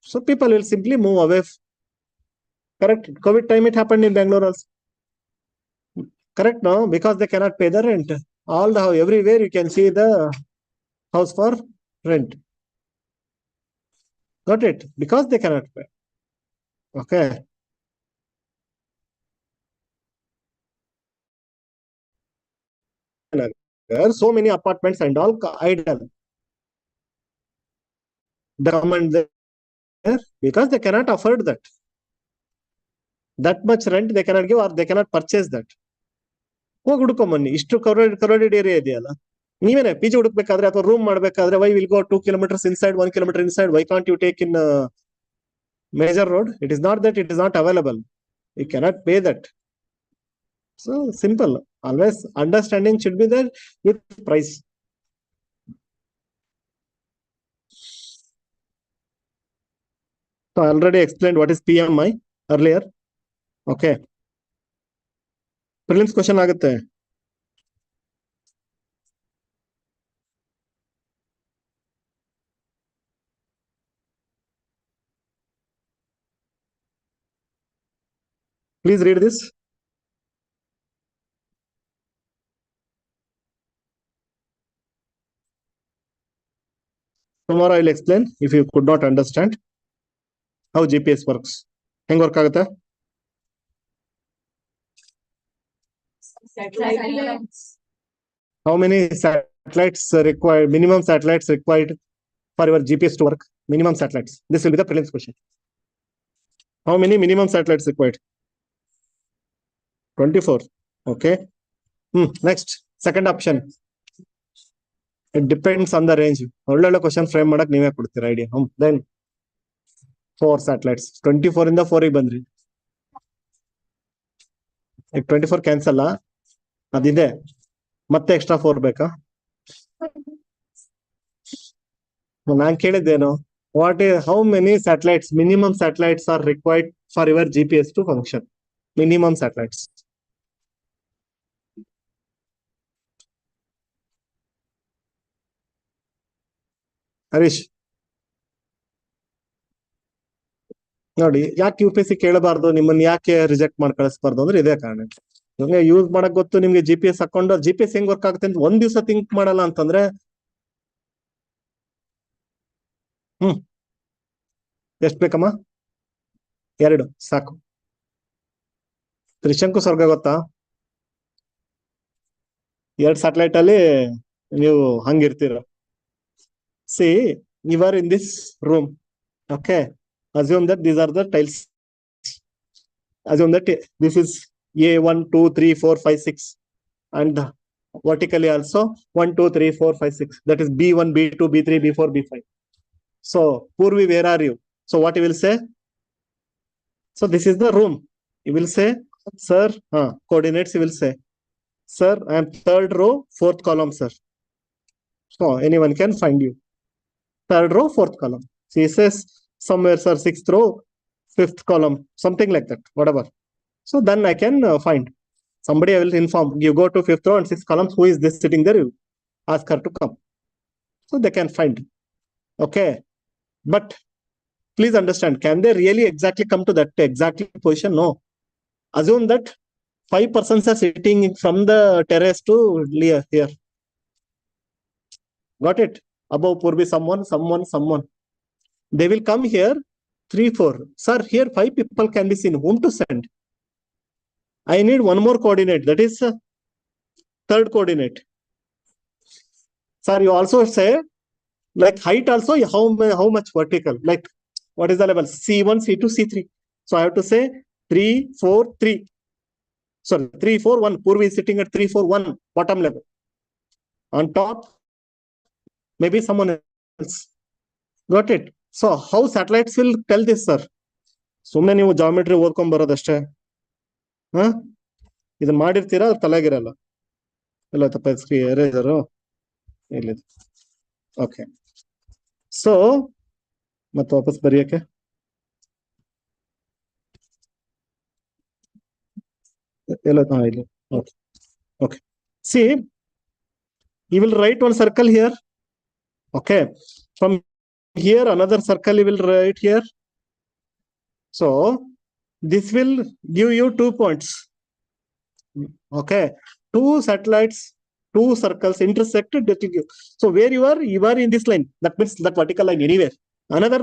So people will simply move away. Correct. COVID time it happened in Bangalore also. Correct, no? Because they cannot pay the rent. Everywhere you can see the house for rent. Got it? Because they cannot pay. Okay. There are so many apartments and all idle. The government there because they cannot afford that. That much rent they cannot give or they cannot purchase that. ಹೋಗಿ ಹುಡುಕೊಂಬನ್ನಿ ಇಷ್ಟು ಕರೋಡೆಡ್ area ಇದೆಯಲ್ಲ ನೀವೇನೆ P G ಹುಡುಕ್ಬೇಕಾದ್ರೆ ಅಥವಾ room ಮಾಡ್ಬೇಕಾದ್ರೆ why will go 2 kilometers inside 1 kilometer inside why can't you take in major road? It is not that it is not available, you cannot pay that. So simple, always understanding should be there with price. So I already explained what is PMI earlier. Okay, prelims question ಆಗುತ್ತೆ. Please read this. Tomorrow I will explain if you could not understand how GPS works. ಹೆಂಗ್ work ಆಗುತ್ತೆ? How many satellites required, minimum satellites required for your GPS to work? Minimum satellites. This will be the prelims question. How many minimum satellites required? 24. Okay. Next, second option. It depends on the range. ಒಳ್ಳೊಳ್ಳೆ question frame ಮಾಡಕ್ ನೀವೇ ಕೊಡ್ತೀರಾ idea. Then 4 satellites. 24 ಇಂದ 4 ಬಂದ್ರಿ. 24 cancel ಅದಿದೆ ಮತ್ತೆ extra 4 ಬೇಕಾ? ನಾನ್ ಕೇಳಿದ್ದೇನು how many satellites, minimum satellites are required for your GPS to function? Minimum satellites. Harish ನೋಡಿ, ಯಾಕೆ UPSC ಕೇಳಬಾರ್ದು, ನಿಮ್ಮನ್ನ ಯಾಕೆ ರಿಜೆಕ್ಟ್ ಮಾಡಿ ಕಳಿಸಬಾರ್ದು ಅಂದ್ರೆ ಇದೇ ಕಾರಣ. ನಿಮ್ಗೆ ಯೂಸ್ ಮಾಡಕ್ ಗೊತ್ತು, ನಿಮ್ಗೆ GPS ಹಾಕೊಂಡು GPS ಹೆಂಗ್ ವರ್ಕ್ ಆಗುತ್ತೆ ಅಂತ ಒಂದ್ ದಿವಸ ಥಿಂಕ್ ಮಾಡಲ್ಲ ಅಂತಂದ್ರೆ ಎಷ್ಟ್ ಬೇಕಮ್ಮ? 2 ಸಾಕು. ತ್ರಿಶಂಕು ಸ್ವರ್ಗ ಗೊತ್ತಾ? 2 ಸ್ಯಾಟಲೈಟ್ ಅಲ್ಲಿ ನೀವು ಹಂಗಿರ್ತೀರ. See, you are in this room. Okay. Assume that these are the tiles. Assume that this is A1, 2, 3, 4, 5, 6. And vertically also 1, 2, 3, 4, 5, 6. That is B1, B2, B3, B4, B5. So, Purvi, where are you? So, what you will say? So, this is the room. You will say, sir, coordinates you will say. Sir, I am 3rd row, 4th column, sir. So, anyone can find you. 3rd row, 4th column. So, he says, somewhere, sir, 6th row, 5th column, something like that, whatever. So then I can find. Somebody I will inform. You go to 5th row and 6th columns. Who is this sitting there? You ask her to come. So they can find. Okay. But Please understand, can they really exactly come to that exactly position? No. Assume that 5 persons are sitting from the terrace to here. Got it? Above Purvi, someone. They will come here, 3, 4. Sir, here 5 people can be seen. Whom to send? I need one more coordinate. That is third coordinate. Sir, you also say, like height also, how much vertical? Like, what is the level? C1, C2, C3. So I have to say 3, 4, 3. Sorry, 3, 4, 1. Purvi is sitting at 3, 4, 1, bottom level. On top, maybe someone else. Got it? So how satellites will tell this, sir? ಸುಮ್ಮನೆ ನೀವು geometry ಓದ್ಕೊಂಡ್ ಬರೋದಷ್ಟೇ. ಇದನ್ನ ಮಾಡಿರ್ತೀರಾ, ತಲೆಗಿರಲ್ಲ. ಇಲ್ಲ ತಪ್ಪ ಎರೇಜರು ಇಲ್ಲ. Okay, so ಮತ್ತೆ ವಾಪಸ್ ಬರೆಯಕ್ಕೆ ಎಲ್ಲ ಇಲ್ಲ. Okay okay, C you will write one circle here. Okay, from here another circle you will write here. So this will give you 2 points. Okay, 2 satellites, 2 circles intersected, that will give. So where you are in this line, that means that vertical line anywhere. Another,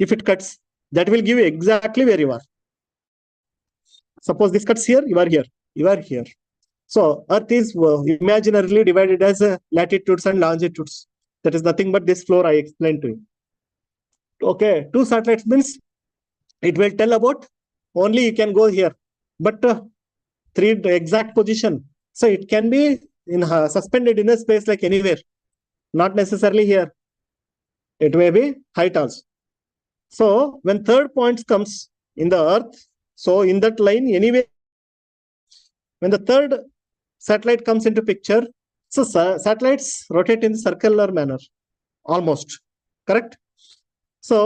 if it cuts, that will give you exactly where you are. Suppose this cuts here, you are here. So Earth is imaginarily divided as latitudes and longitudes. That is nothing but this floor I explained to you. Okay, 2 satellites means it will tell about only you can go here, but 3 the exact position. So it can be in suspended in a space like anywhere, not necessarily here. It may be height also. So when third point comes in the Earth, so in that line anyway, when the third satellite comes into picture, so satellites rotate in circular manner, almost correct. So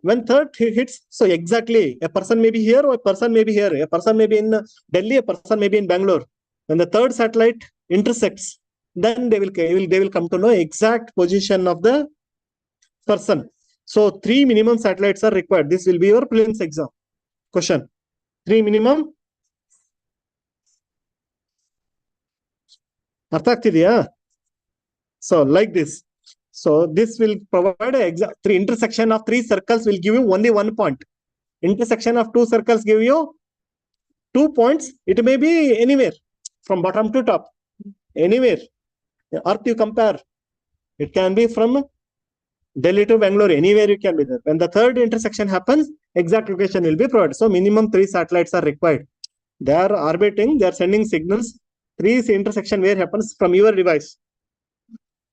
when third hits, so exactly a person may be here or a person may be here, a person may be in Delhi, a person may be in Bangalore. When the third satellite intersects, then they will come to know exact position of the person. So 3 minimum satellites are required. This will be your prelims exam question. 3 minimum. ಅರ್ಥ ಆಗ್ತಿದೆಯಾ? So like this. So this will provide a exact 3 intersection of 3 circles will give you only 1 point. Intersection of 2 circles give you 2 points. It may be anywhere from bottom to top, anywhere. Earth you compare, it can be from Delhi to Bangalore, anywhere you can be there. When the third intersection happens, exact location will be provided. So minimum 3 satellites are required. They are orbiting, they are sending signals. 3 intersection where happens from your device.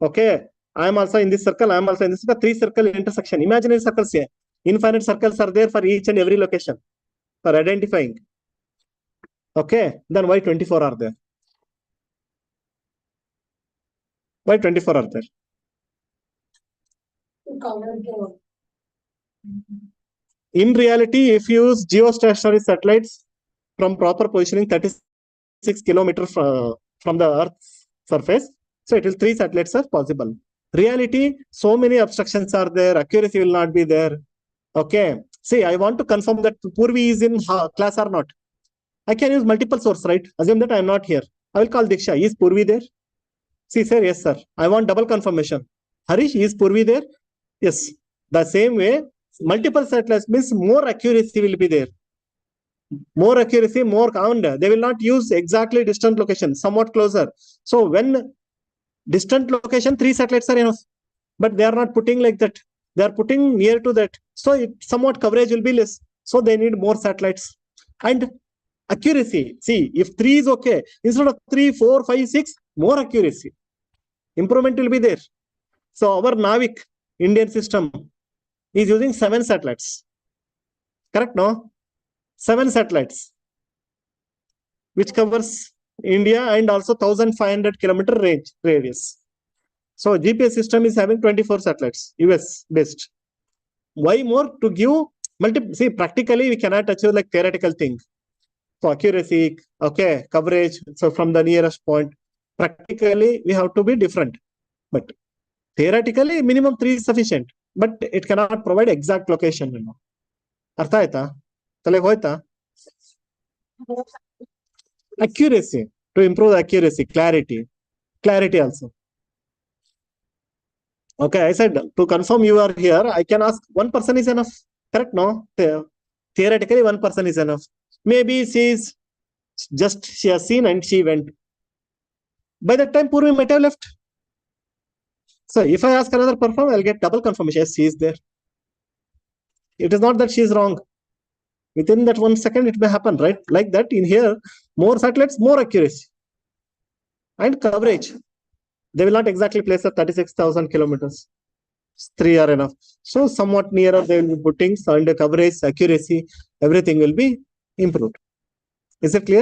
Okay, I am also in this circle, I am also in this circle. 3 circle intersection, imaginary circles here. Infinite circles are there for each and every location for identifying. Okay, then why 24 are there? Why 24 are there? In reality, if you use geostationary satellites from proper positioning, 36 kilometers from the Earth's surface, so it will 3 satellites are possible. Reality, so many obstructions are there, accuracy will not be there. Okay, see, I want to confirm that Purvi is in class or not. I can use multiple source, right? Assume that I am not here. I will call Diksha. Is Purvi there? See, sir, yes, sir. I want double confirmation. Harish, is Purvi there? Yes. The same way, multiple satellites means more accuracy will be there. More accuracy, more count. They will not use exactly distant location, somewhat closer. So when distant location, 3 satellites are enough, but they are not putting like that. They are putting near to that. So it somewhat coverage will be less. So they need more satellites. And accuracy, see, if 3 is okay, instead of 3, 4, 5, 6, more accuracy. Improvement will be there. So our Navik Indian system is using 7 satellites. Correct, no? 7 satellites, which covers India and also 1,500 kilometer range radius. So GPS system is having 24 satellites, US based. Why more? To give multiple. See, practically we cannot achieve like theoretical thing. So accuracy, okay, coverage. So from the nearest point, practically we have to be different. But theoretically, minimum 3 is sufficient. but it cannot provide exact location. ಅರ್ಥ ಆಯ್ತಾ? ತಲೆಗೆ ಹೋಯ್ತಾ? Accuracy, to improve the accuracy, clarity also. Okay, I said to confirm you are here, I can ask one person is enough. Correct? No? Theoretically, one person is enough. Maybe she has seen and she went. By that time, Purvi might have left. So if I ask another person, I'll get double confirmation. Yes, she is there. It is not that she is wrong. Within that 1 second, it may happen, right? Like that in here, more satellites, more accuracy and coverage. They will not exactly place at 36,000 kilometers. 3 are enough. So somewhat nearer they will be putting, and the coverage, accuracy, everything will be improved. Is it clear?